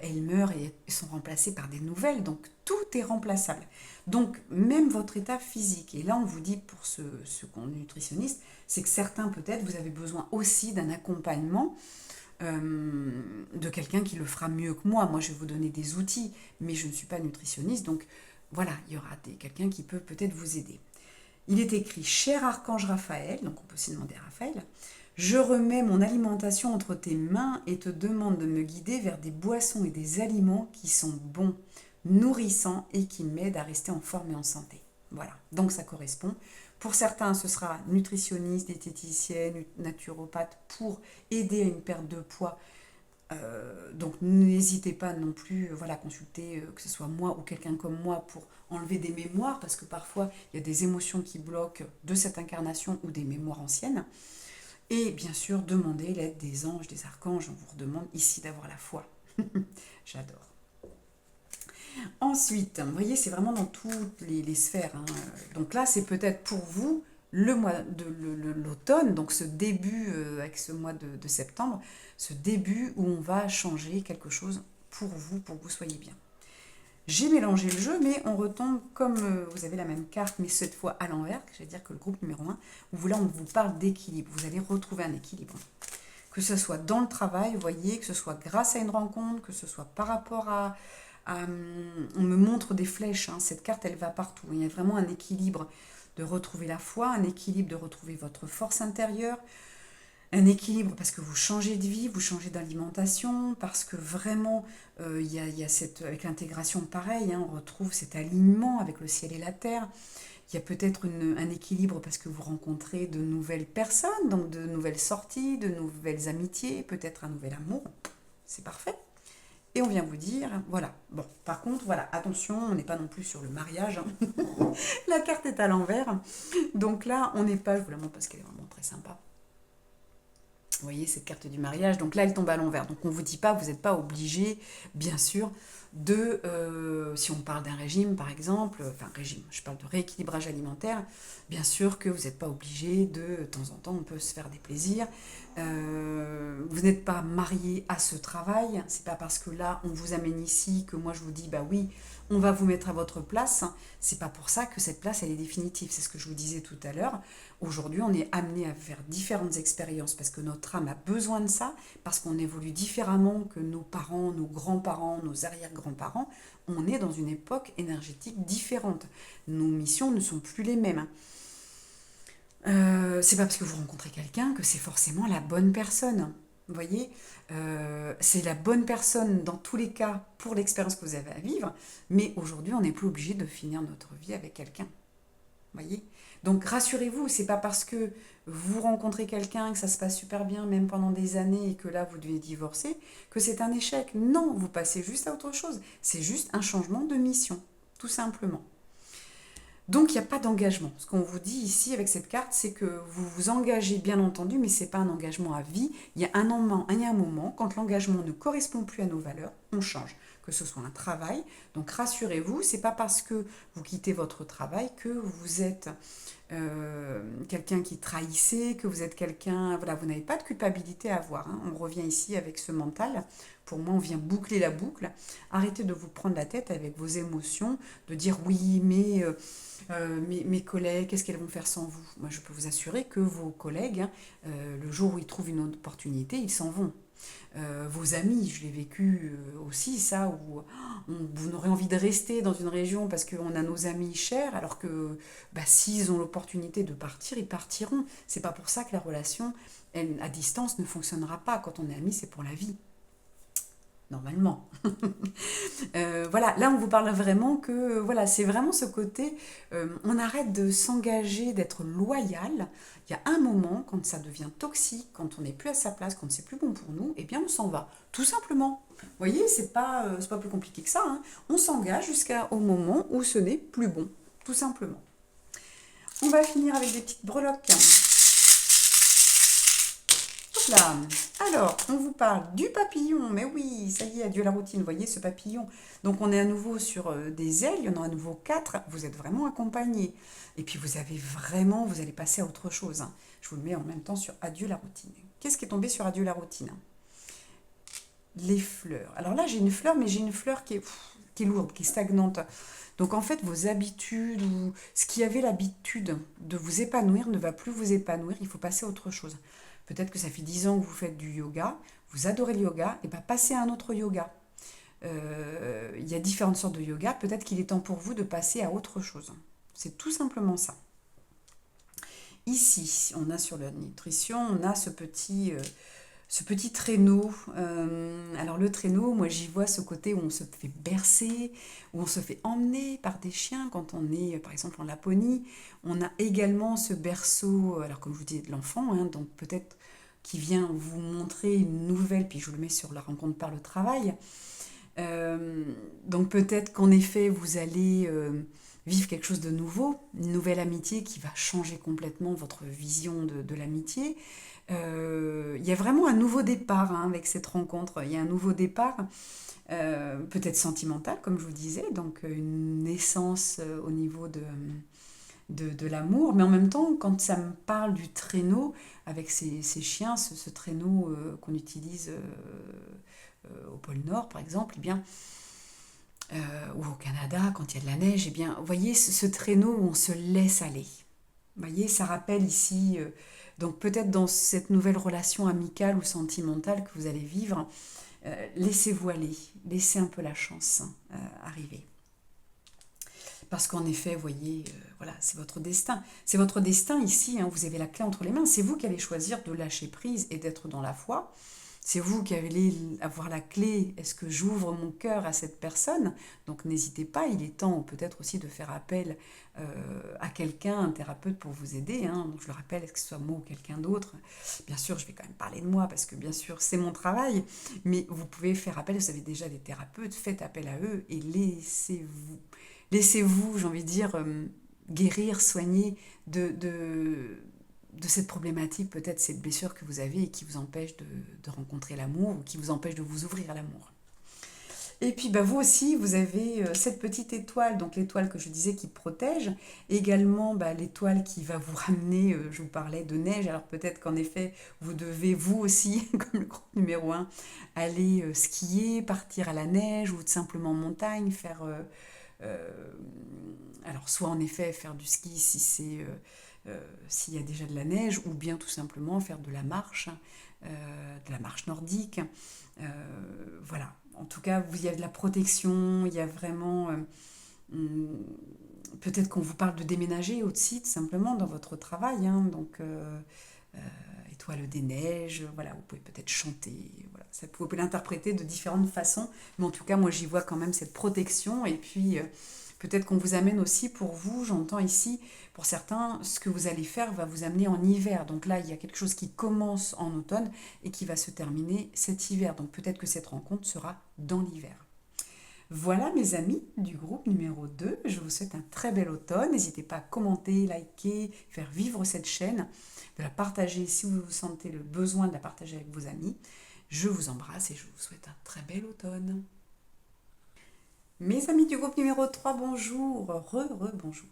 elles meurent et sont remplacées par des nouvelles, donc tout est remplaçable. Donc même votre état physique, et là on vous dit pour ce qu'on est nutritionniste, c'est que certains peut-être vous avez besoin aussi d'un accompagnement de quelqu'un qui le fera mieux que moi. Moi je vais vous donner des outils, mais je ne suis pas nutritionniste, donc voilà, il y aura quelqu'un qui peut peut-être vous aider. Il est écrit: Cher archange Raphaël, donc on peut aussi demander à Raphaël, je remets mon alimentation entre tes mains et te demande de me guider vers des boissons et des aliments qui sont bons, nourrissants et qui m'aident à rester en forme et en santé. Voilà, donc ça correspond. Pour certains, ce sera nutritionniste, diététicienne, naturopathe pour aider à une perte de poids. Donc n'hésitez pas non plus voilà, à consulter, que ce soit moi ou quelqu'un comme moi, pour enlever des mémoires, parce que parfois il y a des émotions qui bloquent de cette incarnation ou des mémoires anciennes. Et bien sûr, demandez l'aide des anges, des archanges. On vous redemande ici d'avoir la foi. J'adore. Ensuite, vous voyez, c'est vraiment dans toutes les sphères, hein. Donc là, c'est peut-être pour vous le mois de l'automne, donc ce début, avec ce mois de septembre, ce début où on va changer quelque chose pour que vous soyez bien. J'ai mélangé le jeu, mais on retombe comme vous avez la même carte, mais cette fois à l'envers, c'est-à-dire que le groupe numéro 1, où là on vous parle d'équilibre. Vous allez retrouver un équilibre. Que ce soit dans le travail, vous voyez, que ce soit grâce à une rencontre, que ce soit par rapport on me montre des flèches, hein, cette carte elle va partout. Il y a vraiment un équilibre de retrouver la foi, un équilibre de retrouver votre force intérieure, un équilibre parce que vous changez de vie, vous changez d'alimentation, parce que vraiment, il y a avec l'intégration pareil, hein, on retrouve cet alignement avec le ciel et la terre. Il y a peut-être un équilibre parce que vous rencontrez de nouvelles personnes, donc de nouvelles sorties, de nouvelles amitiés, peut-être un nouvel amour. C'est parfait. Et on vient vous dire, voilà. Bon, par contre, voilà, attention, on n'est pas non plus sur le mariage, hein. La carte est à l'envers. Donc là, on n'est pas, je vous la montre parce qu'elle est vraiment très sympa. Vous voyez cette carte du mariage, donc là elle tombe à l'envers. Donc on ne vous dit pas, vous n'êtes pas obligé, bien sûr, si on parle d'un régime par exemple, enfin régime, je parle de rééquilibrage alimentaire, bien sûr que vous n'êtes pas obligé de temps en temps, on peut se faire des plaisirs. Vous n'êtes pas marié à ce travail, c'est pas parce que là on vous amène ici que moi je vous dis bah oui, on va vous mettre à votre place. C'est pas pour ça que cette place elle est définitive, c'est ce que je vous disais tout à l'heure. Aujourd'hui, on est amené à faire différentes expériences parce que notre âme a besoin de ça, parce qu'on évolue différemment que nos parents, nos grands-parents, nos arrière-grands-parents. On est dans une époque énergétique différente. Nos missions ne sont plus les mêmes. C'est pas parce que vous rencontrez quelqu'un que c'est forcément la bonne personne. Vous voyez, c'est la bonne personne dans tous les cas pour l'expérience que vous avez à vivre, mais aujourd'hui, on n'est plus obligé de finir notre vie avec quelqu'un. Voyez. Donc rassurez-vous, c'est pas parce que vous rencontrez quelqu'un, que ça se passe super bien, même pendant des années, et que là vous devez divorcer, que c'est un échec. Non, vous passez juste à autre chose. C'est juste un changement de mission, tout simplement. Donc il n'y a pas d'engagement. Ce qu'on vous dit ici avec cette carte, c'est que vous vous engagez bien entendu, mais ce n'est pas un engagement à vie. Il y a un moment, quand l'engagement ne correspond plus à nos valeurs, on change. que ce soit un travail. Donc rassurez-vous, c'est pas parce que vous quittez votre travail que vous êtes quelqu'un qui trahissait, que vous êtes quelqu'un... Voilà, vous n'avez pas de culpabilité à avoir. Hein. On revient ici avec ce mental. Pour moi, on vient boucler la boucle. Arrêtez de vous prendre la tête avec vos émotions, de dire oui, mais mes collègues, qu'est-ce qu'elles vont faire sans vous? Moi, je peux vous assurer que vos collègues, hein, le jour où ils trouvent une opportunité, ils s'en vont. Vos amis, je l'ai vécu aussi, ça, où vous aurez envie de rester dans une région parce qu'on a nos amis chers, alors que bah, s'ils ont l'opportunité de partir, ils partiront. C'est pas pour ça que la relation à distance ne fonctionnera pas. Quand on est amis, c'est pour la vie. Normalement. Voilà, là on vous parle vraiment que voilà, c'est vraiment ce côté, on arrête de s'engager, d'être loyal. Il y a un moment, quand ça devient toxique, quand on n'est plus à sa place, quand c'est plus bon pour nous, eh bien on s'en va, tout simplement. Vous voyez, c'est pas plus compliqué que ça. Hein. On s'engage jusqu'au moment où ce n'est plus bon, tout simplement. On va finir avec des petites breloques. Là. Alors, on vous parle du papillon, mais oui, ça y est, adieu la routine, vous voyez ce papillon. Donc on est à nouveau sur des ailes, il y en a à nouveau 4, vous êtes vraiment accompagné. Et puis vous allez passer à autre chose. Hein. Je vous le mets en même temps sur adieu la routine. Qu'est-ce qui est tombé sur adieu la routine? Les fleurs. Alors là, j'ai une fleur, mais j'ai une fleur qui est lourde, qui est stagnante. Donc en fait, vos habitudes ou ce qui avait l'habitude de vous épanouir ne va plus vous épanouir, il faut passer à autre chose. Peut-être que ça fait 10 ans que vous faites du yoga, vous adorez le yoga, et bien passez à un autre yoga. Il y a différentes sortes de yoga, peut-être qu'il est temps pour vous de passer à autre chose. C'est tout simplement ça. Ici, on a sur la nutrition, on a ce petit traîneau. Alors le traîneau, moi j'y vois ce côté où on se fait bercer, où on se fait emmener par des chiens quand on est par exemple en Laponie. On a également ce berceau, alors comme je vous disais, de l'enfant, hein, donc peut-être qui vient vous montrer une nouvelle, puis je vous le mets sur la rencontre par le travail. Donc peut-être qu'en effet vous allez vivre quelque chose de nouveau, une nouvelle amitié qui va changer complètement votre vision de l'amitié. Il y a vraiment un nouveau départ hein, avec cette rencontre. Il y a un nouveau départ, peut-être sentimental, comme je vous disais, donc une naissance au niveau de l'amour. Mais en même temps, quand ça me parle du traîneau, avec ces chiens, ce traîneau qu'on utilise au pôle Nord, par exemple, eh bien, ou au Canada, quand il y a de la neige, eh bien, vous voyez ce traîneau où on se laisse aller. Vous voyez, ça rappelle ici, donc peut-être dans cette nouvelle relation amicale ou sentimentale que vous allez vivre, laissez-vous aller, laissez un peu la chance arriver. Parce qu'en effet, vous voyez, voilà, c'est votre destin. C'est votre destin ici, hein, vous avez la clé entre les mains, c'est vous qui allez choisir de lâcher prise et d'être dans la foi. C'est vous qui allez avoir la clé. Est-ce que j'ouvre mon cœur à cette personne? Donc n'hésitez pas, il est temps peut-être aussi de faire appel à quelqu'un, un thérapeute pour vous aider. Hein. Donc je le rappelle, est-ce que ce soit moi ou quelqu'un d'autre? Bien sûr, je vais quand même parler de moi parce que bien sûr c'est mon travail, mais vous pouvez faire appel, vous avez déjà des thérapeutes, faites appel à eux et laissez-vous, j'ai envie de dire, guérir, soigner de cette problématique, peut-être cette blessure que vous avez et qui vous empêche de rencontrer l'amour ou qui vous empêche de vous ouvrir à l'amour. Et puis bah, vous aussi, vous avez cette petite étoile, donc l'étoile que je disais qui protège, également bah, l'étoile qui va vous ramener, je vous parlais de neige, alors peut-être qu'en effet, vous devez vous aussi, comme le groupe numéro 1, aller skier, partir à la neige ou simplement en montagne, faire... alors soit en effet faire du ski si c'est... s'il y a déjà de la neige, ou bien tout simplement faire de la marche nordique. Voilà. En tout cas, il y a de la protection, il y a vraiment... peut-être qu'on vous parle de déménager aussi, tout simplement, dans votre travail. Hein, donc, étoile des neiges, voilà, vous pouvez peut-être chanter. Voilà, vous pouvez l'interpréter de différentes façons. Mais en tout cas, moi, j'y vois quand même cette protection. Et puis... peut-être qu'on vous amène aussi pour vous, j'entends ici, pour certains, ce que vous allez faire va vous amener en hiver. Donc là, il y a quelque chose qui commence en automne et qui va se terminer cet hiver. Donc peut-être que cette rencontre sera dans l'hiver. Voilà mes amis du groupe numéro 2. Je vous souhaite un très bel automne. N'hésitez pas à commenter, liker, faire vivre cette chaîne, de la partager si vous sentez le besoin de la partager avec vos amis. Je vous embrasse et je vous souhaite un très bel automne. Mes amis du groupe numéro 3, bonjour, bonjour.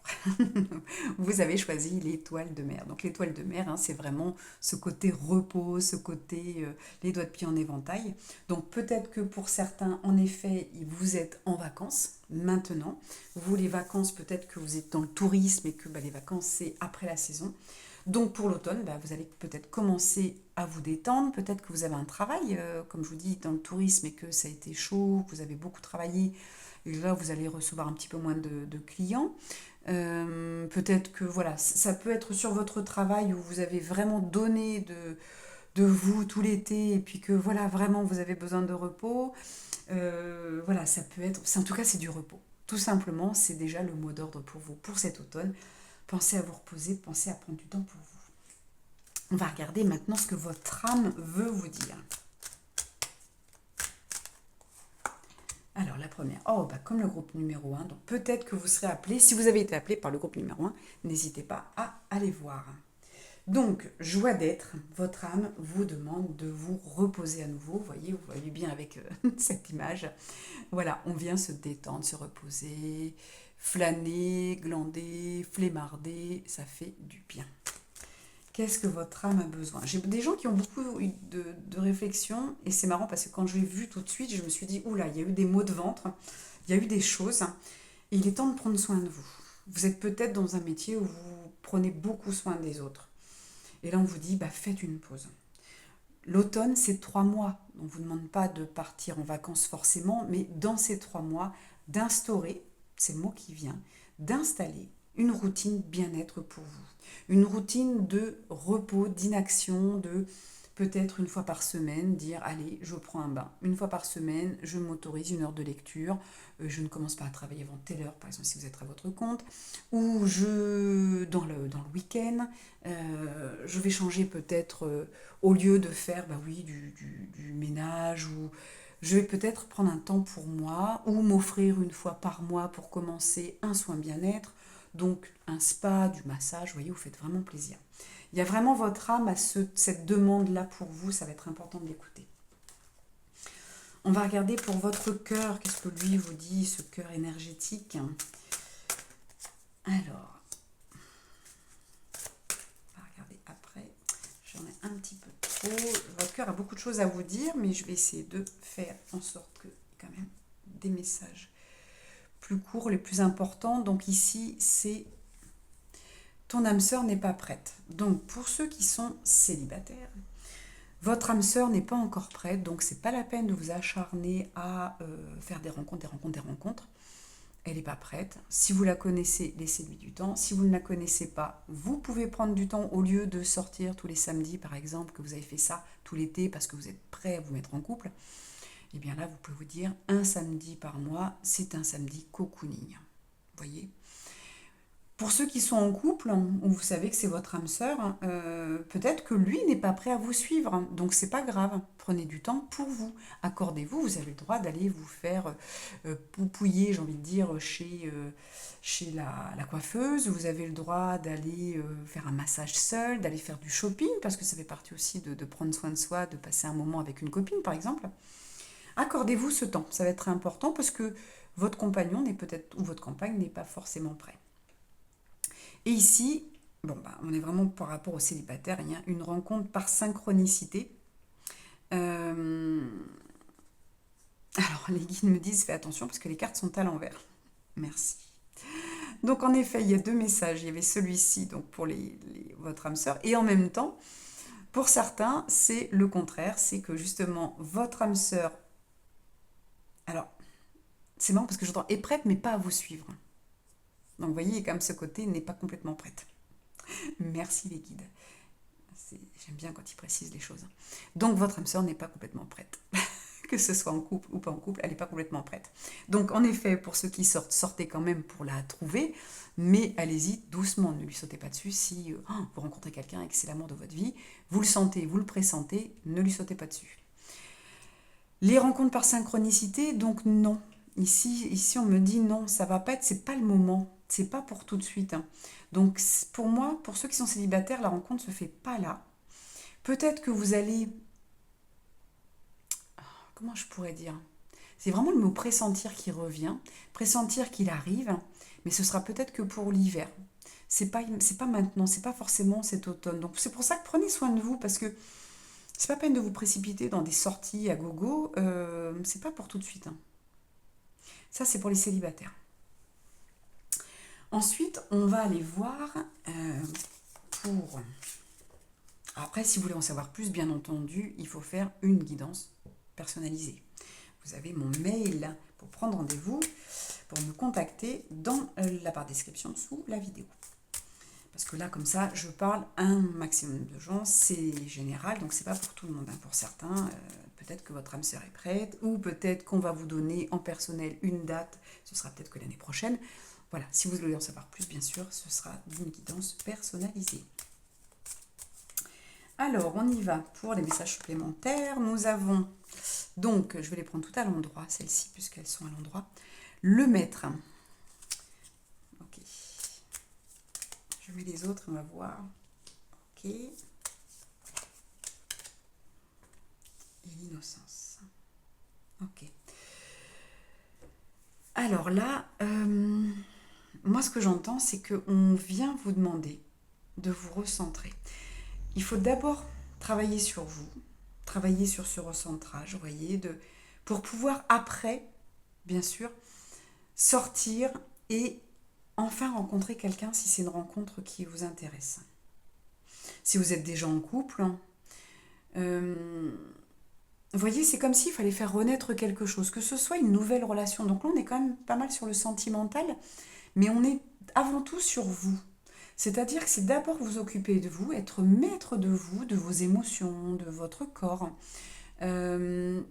Vous avez choisi l'étoile de mer. Donc l'étoile de mer, hein, c'est vraiment ce côté repos, ce côté les doigts de pied en éventail. Donc peut-être que pour certains, en effet, vous êtes en vacances maintenant. Vous, les vacances, peut-être que vous êtes dans le tourisme et que les vacances, c'est après la saison. Donc pour l'automne, vous allez peut-être commencer à vous détendre, peut-être que vous avez un travail, comme je vous dis, dans le tourisme et que ça a été chaud, que vous avez beaucoup travaillé, et là vous allez recevoir un petit peu moins de clients. Peut-être que voilà, ça peut être sur votre travail où vous avez vraiment donné de vous tout l'été et puis que voilà, vraiment vous avez besoin de repos. Voilà, ça peut être, en tout cas c'est du repos. Tout simplement, c'est déjà le mot d'ordre pour vous pour cet automne. Pensez à vous reposer, pensez à prendre du temps pour vous. On va regarder maintenant ce que votre âme veut vous dire. Alors la première, comme le groupe numéro 1, donc peut-être que vous serez appelé, si vous avez été appelé par le groupe numéro 1, n'hésitez pas à aller voir. Donc, joie d'être, votre âme vous demande de vous reposer à nouveau. Vous voyez bien avec cette image. Voilà, on vient se détendre, se reposer, flâner, glander, flémarder, ça fait du bien. Qu'est-ce que votre âme a besoin? J'ai des gens qui ont beaucoup eu de réflexions et c'est marrant parce que quand je l'ai vu tout de suite, je me suis dit, oula, il y a eu des maux de ventre, il y a eu des choses et il est temps de prendre soin de vous. Vous êtes peut-être dans un métier où vous prenez beaucoup soin des autres. Et là, on vous dit, faites une pause. L'automne, c'est 3 mois. On ne vous demande pas de partir en vacances forcément, mais dans ces 3 mois, d'instaurer, c'est le mot qui vient, d'installer une routine bien-être pour vous. Une routine de repos, d'inaction, de peut-être une fois par semaine dire allez, je prends un bain. Une fois par semaine, je m'autorise 1 heure de lecture. Je ne commence pas à travailler avant telle heure, par exemple si vous êtes à votre compte. Ou dans le week-end, je vais changer peut-être, au lieu de faire du ménage, ou je vais peut-être prendre un temps pour moi, ou m'offrir 1 fois par mois pour commencer un soin bien-être. Donc un spa, du massage, vous voyez, vous faites vraiment plaisir. Il y a vraiment votre âme à cette demande-là pour vous, ça va être important de l'écouter. On va regarder pour votre cœur, qu'est-ce que lui vous dit, ce cœur énergétique. Alors, on va regarder après, j'en ai un petit peu trop. Votre cœur a beaucoup de choses à vous dire, mais je vais essayer de faire en sorte que, quand même, des messages plus courts, les plus importants. Donc ici, c'est ton âme sœur n'est pas prête. Donc pour ceux qui sont célibataires, votre âme sœur n'est pas encore prête, donc c'est pas la peine de vous acharner à faire des rencontres. Elle n'est pas prête. Si vous la connaissez, laissez-lui du temps. Si vous ne la connaissez pas, vous pouvez prendre du temps au lieu de sortir tous les samedis, par exemple, que vous avez fait ça tout l'été parce que vous êtes prêt à vous mettre en couple. Et bien là, vous pouvez vous dire un samedi par mois, c'est un samedi cocooning. Vous voyez ? Pour ceux qui sont en couple, où vous savez que c'est votre âme sœur, peut-être que lui n'est pas prêt à vous suivre. Donc c'est pas grave. Prenez du temps pour vous. Accordez-vous. Vous avez le droit d'aller vous faire poupouiller, j'ai envie de dire, chez la coiffeuse. Vous avez le droit d'aller faire un massage seul, d'aller faire du shopping, parce que ça fait partie aussi de prendre soin de soi, de passer un moment avec une copine, par exemple. Accordez-vous ce temps. Ça va être très important parce que votre compagnon n'est peut-être, ou votre compagne n'est pas forcément prêt. Et ici, on est vraiment par rapport aux célibataires, il y a une rencontre par synchronicité. Alors, les guides me disent, fais attention parce que les cartes sont à l'envers. Merci. Donc, en effet, il y a 2 messages. Il y avait celui-ci, donc pour votre âme sœur, et en même temps, pour certains, c'est le contraire. C'est que justement, votre âme sœur, alors, c'est marrant parce que j'entends est prête, mais pas à vous suivre. Donc, vous voyez, il y a quand même ce côté n'est pas complètement prête. Merci les guides. J'aime bien quand ils précisent les choses. Donc votre âme sœur n'est pas complètement prête. Que ce soit en couple ou pas en couple, elle n'est pas complètement prête. Donc en effet, pour ceux qui sortent, sortez quand même pour la trouver, mais allez-y doucement, ne lui sautez pas dessus. Si vous rencontrez quelqu'un et que c'est l'amour de votre vie, vous le sentez, vous le pressentez, ne lui sautez pas dessus. Les rencontres par synchronicité, donc non. Ici on me dit non, ça va pas être, c'est pas le moment, c'est pas pour tout de suite. Donc pour moi, pour ceux qui sont célibataires, la rencontre se fait pas là. Peut-être que vous allez, comment je pourrais dire, C'est vraiment le mot pressentir qui revient, pressentir qu'il arrive, mais ce sera peut-être que pour l'hiver. C'est pas maintenant, c'est pas forcément cet automne. Donc c'est pour ça que prenez soin de vous, parce que c'est pas peine de vous précipiter dans des sorties à gogo, c'est pas pour tout de suite, hein. Ça, c'est pour les célibataires. Ensuite, on va aller voir pour... Après, si vous voulez en savoir plus, bien entendu, il faut faire une guidance personnalisée. Vous avez mon mail pour prendre rendez-vous, pour me contacter dans la barre description sous la vidéo. Parce que là, comme ça, je parle à un maximum de gens, c'est général, donc c'est pas pour tout le monde, hein. Pour certains, peut-être que votre âme sœur est prête, ou peut-être qu'on va vous donner en personnel une date, ce sera peut-être que l'année prochaine. Voilà, si vous voulez en savoir plus, bien sûr, ce sera une guidance personnalisée. Alors, on y va pour les messages supplémentaires. Nous avons, donc, je vais les prendre tout à l'endroit, celles-ci, puisqu'elles sont à l'endroit. Le maître. Ok. Je mets les autres, on va voir. Ok. Et l'innocence. Ok. Alors là, moi, ce que j'entends, c'est qu'on vient vous demander de vous recentrer. Il faut d'abord travailler sur vous, travailler sur ce recentrage, vous voyez, pour pouvoir après, bien sûr, sortir et enfin rencontrer quelqu'un si c'est une rencontre qui vous intéresse. Si vous êtes déjà en couple, vous voyez, c'est comme s'il fallait faire renaître quelque chose, que ce soit une nouvelle relation. Donc là, on est quand même pas mal sur le sentimental, mais on est avant tout sur vous. C'est-à-dire que c'est d'abord vous occuper de vous, être maître de vous, de vos émotions, de votre corps. Euh,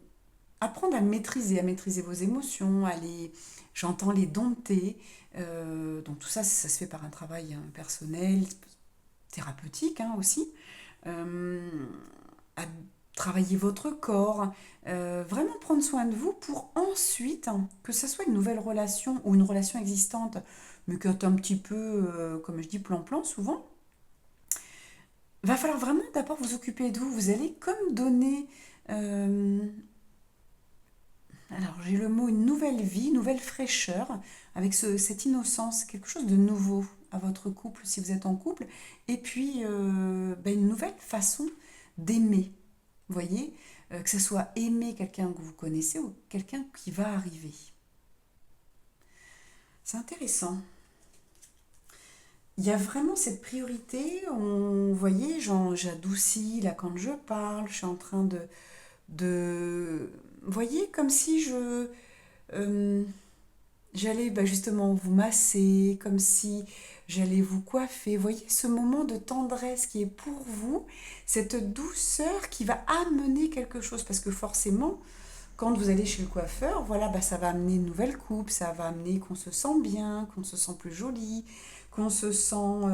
Apprendre à maîtriser vos émotions, j'entends les dompter. Donc tout ça, ça se fait par un travail personnel, thérapeutique, hein, aussi. Euh, à travailler votre corps, vraiment prendre soin de vous pour ensuite, hein, que ce soit une nouvelle relation ou une relation existante, mais qui est un petit peu, comme je dis, plan-plan souvent, va falloir vraiment d'abord vous occuper de vous. Vous allez comme donner, euh, alors j'ai le mot une nouvelle vie, une nouvelle fraîcheur, avec cette innocence, quelque chose de nouveau à votre couple si vous êtes en couple, et puis une nouvelle façon d'aimer. Vous voyez, que ce soit aimer quelqu'un que vous connaissez ou quelqu'un qui va arriver. C'est intéressant. Il y a vraiment cette priorité, vous voyez, j'adoucis là quand je parle, je suis en train vous voyez, comme si euh, j'allais justement vous masser, comme si j'allais vous coiffer. Vous voyez ce moment de tendresse qui est pour vous, cette douceur qui va amener quelque chose, parce que forcément, quand vous allez chez le coiffeur, voilà, ça va amener une nouvelle coupe, ça va amener qu'on se sent bien, qu'on se sent plus joli, qu'on se sent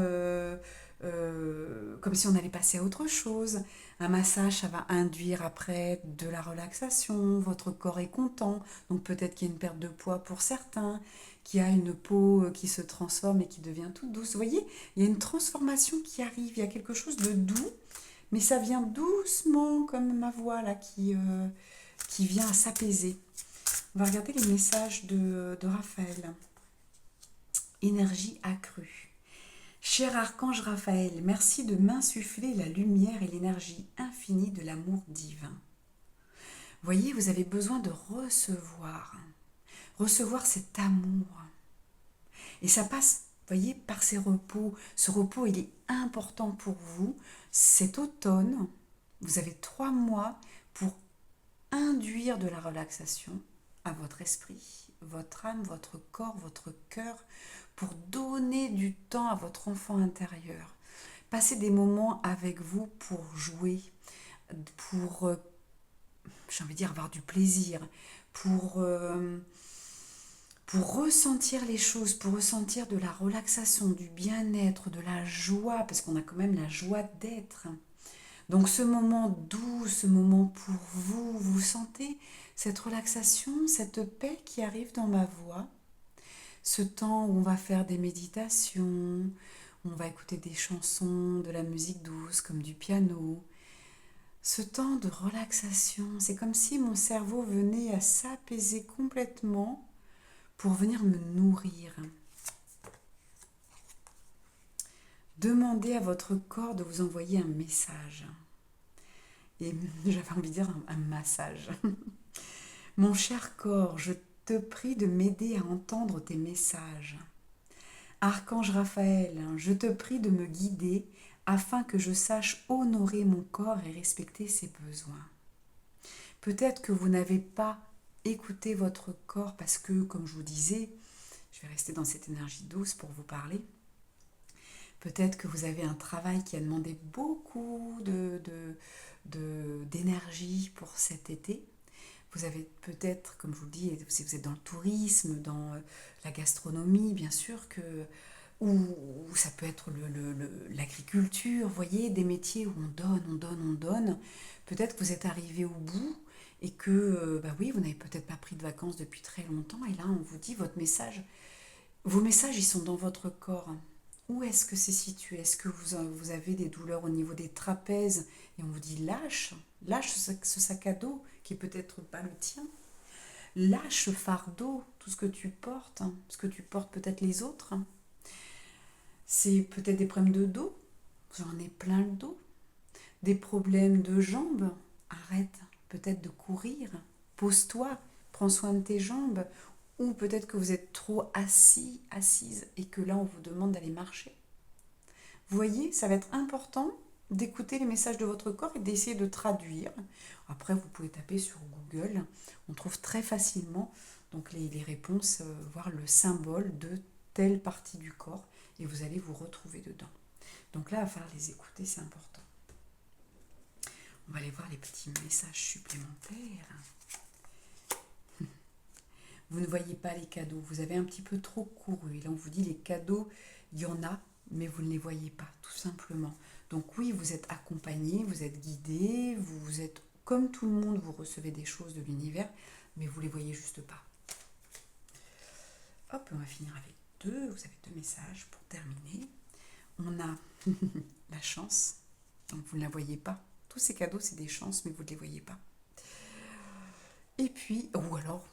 comme si on allait passer à autre chose. Un massage, ça va induire après de la relaxation, votre corps est content, donc peut-être qu'il y a une perte de poids pour certains, qu'il y a une peau qui se transforme et qui devient toute douce. Vous voyez, il y a une transformation qui arrive, il y a quelque chose de doux, mais ça vient doucement, comme ma voix là qui vient à s'apaiser. On va regarder les messages de Raphaël. Énergie accrue. Cher archange Raphaël, merci de m'insuffler la lumière et l'énergie infinie de l'amour divin. Voyez, vous avez besoin de recevoir cet amour. Et ça passe, voyez, par ces repos. Ce repos, il est important pour vous. Cet automne, vous avez 3 mois pour induire de la relaxation à votre esprit, votre âme, votre corps, votre cœur, pour donner du temps à votre enfant intérieur. Passez des moments avec vous pour jouer, pour, j'ai envie de dire, avoir du plaisir, pour ressentir les choses, pour ressentir de la relaxation, du bien-être, de la joie, parce qu'on a quand même la joie d'être. Donc ce moment doux, ce moment pour vous, vous sentez cette relaxation, cette paix qui arrive dans ma voix. Ce temps où on va faire des méditations, où on va écouter des chansons, de la musique douce comme du piano. Ce temps de relaxation, c'est comme si mon cerveau venait à s'apaiser complètement pour venir me nourrir. Demandez à votre corps de vous envoyer un message. Et j'avais envie de dire un massage. Mon cher corps, je te prie de m'aider à entendre tes messages. Archange Raphaël, je te prie de me guider afin que je sache honorer mon corps et respecter ses besoins. Peut-être que vous n'avez pas écouté votre corps parce que, comme je vous disais, je vais rester dans cette énergie douce pour vous parler. Peut-être que vous avez un travail qui a demandé beaucoup d'énergie pour cet été. Vous avez peut-être, comme je vous le dis, si vous êtes dans le tourisme, dans la gastronomie, bien sûr, ou ça peut être l'agriculture, vous voyez, des métiers où on donne, on donne, on donne. Peut-être que vous êtes arrivé au bout et que, bah oui, vous n'avez peut-être pas pris de vacances depuis très longtemps. Et là, on vous dit, vos messages, ils sont dans votre corps. Où est-ce que c'est situé? Est-ce que vous avez des douleurs au niveau des trapèzes? Et on vous dit lâche ce sac à dos qui est peut-être pas le tien. Lâche ce fardeau, tout ce que tu portes, ce que tu portes peut-être les autres. C'est peut-être des problèmes de dos. J'en ai plein le dos. Des problèmes de jambes. Arrête peut-être de courir. Pose-toi, prends soin de tes jambes. Ou peut-être que vous êtes trop assise, et que là on vous demande d'aller marcher. Vous voyez, ça va être important d'écouter les messages de votre corps et d'essayer de traduire. Après, vous pouvez taper sur Google, on trouve très facilement donc les réponses, voire le symbole de telle partie du corps, et vous allez vous retrouver dedans. Donc là, il va falloir les écouter, c'est important. On va aller voir les petits messages supplémentaires. Vous ne voyez pas les cadeaux, vous avez un petit peu trop couru. Et là, on vous dit les cadeaux, il y en a, mais vous ne les voyez pas, tout simplement. Donc oui, vous êtes accompagné, vous êtes guidé, vous êtes comme tout le monde, vous recevez des choses de l'univers, mais vous ne les voyez juste pas. Hop, on va finir avec vous avez deux messages pour terminer. On a la chance, donc vous ne la voyez pas. Tous ces cadeaux, c'est des chances, mais vous ne les voyez pas. Et puis, ou alors,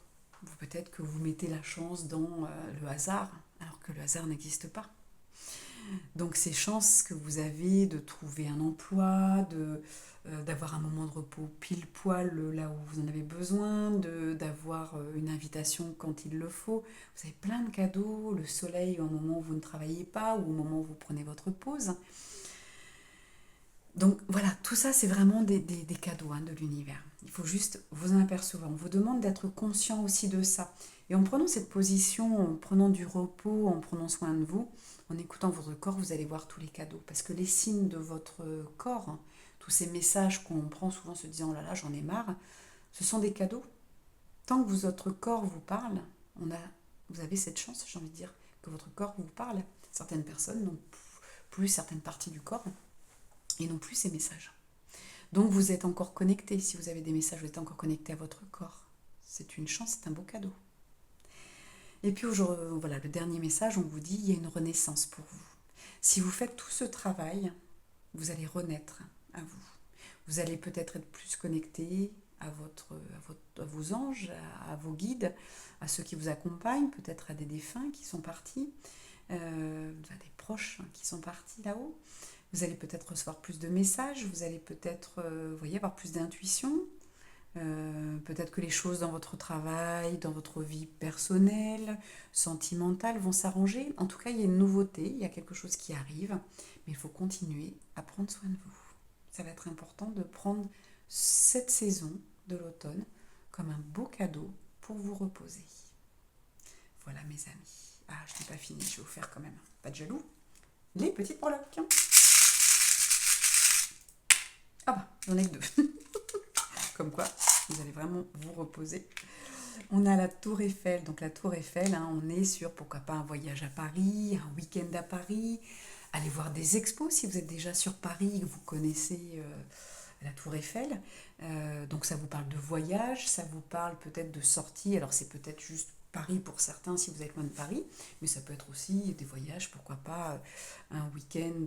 peut-être que vous mettez la chance dans le hasard, alors que le hasard n'existe pas. Donc ces chances que vous avez de trouver un emploi, d'avoir un moment de repos pile poil là où vous en avez besoin, d'avoir une invitation quand il le faut. Vous avez plein de cadeaux, le soleil au moment où vous ne travaillez pas ou au moment où vous prenez votre pause. Donc voilà, tout ça c'est vraiment des cadeaux de l'univers. Il faut juste vous en apercevoir. On vous demande d'être conscient aussi de ça. Et en prenant cette position, en prenant du repos, en prenant soin de vous, en écoutant votre corps, vous allez voir tous les cadeaux. Parce que les signes de votre corps, tous ces messages qu'on prend souvent se disant « oh là là, j'en ai marre », ce sont des cadeaux. Tant que votre corps vous parle, vous avez cette chance, j'ai envie de dire, que votre corps vous parle. Certaines personnes n'ont plus certaines parties du corps et non plus ces messages. Donc vous êtes encore connecté. Si vous avez des messages, vous êtes encore connecté à votre corps. C'est une chance, c'est un beau cadeau. Et puis voilà, le dernier message, on vous dit, il y a une renaissance pour vous. Si vous faites tout ce travail, vous allez renaître à vous. Vous allez peut-être être plus connecté à vos anges, à vos guides, à ceux qui vous accompagnent, peut-être à des défunts qui sont partis, à des proches qui sont partis là-haut. Vous allez peut-être recevoir plus de messages, vous allez peut-être avoir plus d'intuition. Peut-être que les choses dans votre travail, dans votre vie personnelle, sentimentale vont s'arranger. En tout cas, il y a une nouveauté, il y a quelque chose qui arrive, mais il faut continuer à prendre soin de vous. Ça va être important de prendre cette saison de l'automne comme un beau cadeau pour vous reposer. Voilà mes amis. Ah, je n'ai pas fini, je vais vous faire quand même, pas de jaloux, les petites breloques. Ah bah, j'en ai que deux. Comme quoi, vous allez vraiment vous reposer. On a la Tour Eiffel. Donc la Tour Eiffel, on est sur, pourquoi pas, un voyage à Paris, un week-end à Paris. Allez voir des expos si vous êtes déjà sur Paris, que vous connaissez la Tour Eiffel. Donc ça vous parle de voyage, ça vous parle peut-être de sortie. Alors c'est peut-être juste Paris pour certains si vous êtes loin de Paris, mais ça peut être aussi des voyages, pourquoi pas un week-end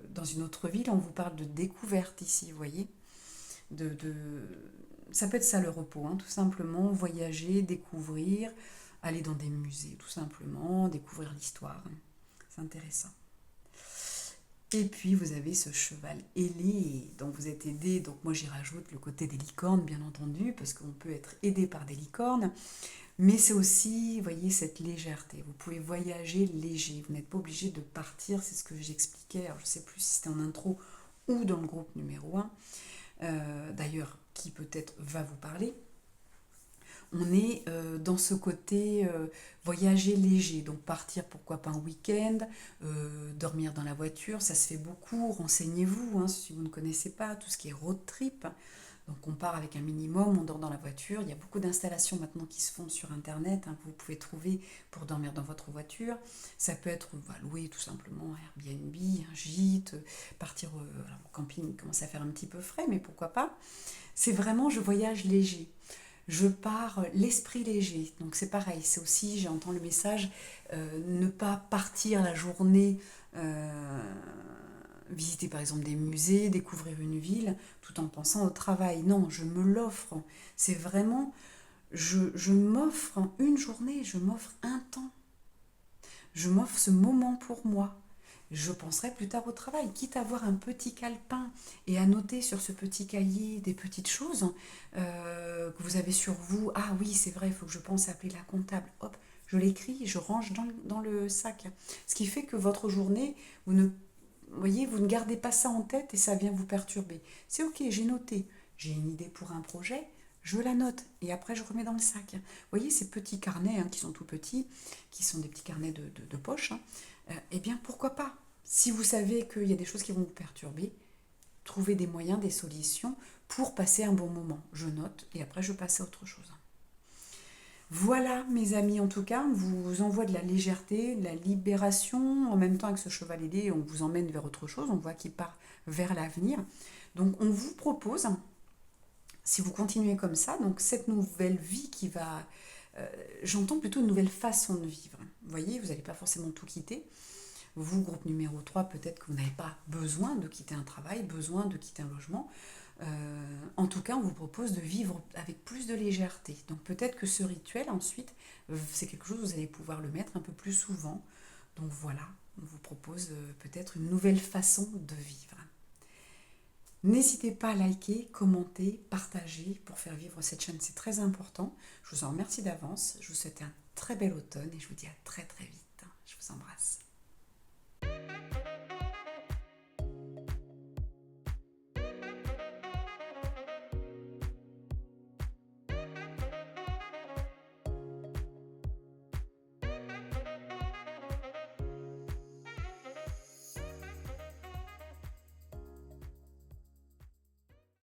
dans une autre ville. On vous parle de découverte ici, vous voyez. Ça peut être ça le repos, hein, tout simplement, voyager, découvrir, aller dans des musées, tout simplement, découvrir l'histoire. C'est intéressant. Et puis vous avez ce cheval ailé, donc vous êtes aidé, donc moi j'y rajoute le côté des licornes bien entendu, parce qu'on peut être aidé par des licornes, mais c'est aussi, vous voyez, cette légèreté. Vous pouvez voyager léger, vous n'êtes pas obligé de partir, c'est ce que j'expliquais, alors je ne sais plus si c'était en intro ou dans le groupe numéro 1, d'ailleurs qui peut-être va vous parler. On est dans ce côté voyager léger, donc partir pourquoi pas un week-end, dormir dans la voiture, ça se fait beaucoup, renseignez-vous hein, si vous ne connaissez pas tout ce qui est road trip. Donc on part avec un minimum, on dort dans la voiture, il y a beaucoup d'installations maintenant qui se font sur internet, hein, que vous pouvez trouver pour dormir dans votre voiture. Ça peut être louer tout simplement un Airbnb, un gîte, partir au camping, il commence à faire un petit peu frais, mais pourquoi pas. C'est vraiment je voyage léger. Je pars l'esprit léger. Donc c'est pareil, c'est aussi, j'entends le message, ne pas partir la journée, visiter par exemple des musées, découvrir une ville, tout en pensant au travail. Non, je me l'offre. C'est vraiment, je m'offre une journée, je m'offre un temps. Je m'offre ce moment pour moi. Je penserai plus tard au travail, quitte à avoir un petit calepin et à noter sur ce petit cahier des petites choses que vous avez sur vous. Ah oui, c'est vrai, il faut que je pense à appeler la comptable. Hop, je l'écris, je range dans le sac. Ce qui fait que votre journée, voyez, vous ne gardez pas ça en tête et ça vient vous perturber. C'est ok, j'ai noté, j'ai une idée pour un projet, je la note et après je remets dans le sac. Vous voyez ces petits carnets hein, qui sont tout petits, qui sont des petits carnets de poche, hein, eh bien pourquoi pas. Si vous savez qu'il y a des choses qui vont vous perturber, trouvez des moyens, des solutions pour passer un bon moment. Je note et après je passe à autre chose. Voilà mes amis, en tout cas, on vous envoie de la légèreté, de la libération, en même temps avec ce cheval ailé, on vous emmène vers autre chose, on voit qu'il part vers l'avenir. Donc on vous propose, si vous continuez comme ça, donc cette nouvelle vie qui va, j'entends plutôt une nouvelle façon de vivre. Vous voyez, vous n'allez pas forcément tout quitter. Vous, groupe numéro 3, peut-être que vous n'avez pas besoin de quitter un travail, besoin de quitter un logement. En tout cas, on vous propose de vivre avec plus de légèreté. Donc peut-être que ce rituel, ensuite, c'est quelque chose, vous allez pouvoir le mettre un peu plus souvent. Donc voilà, on vous propose peut-être une nouvelle façon de vivre. N'hésitez pas à liker, commenter, partager pour faire vivre cette chaîne, c'est très important. Je vous en remercie d'avance. Je vous souhaite un très bel automne et je vous dis à très très vite. Je vous embrasse.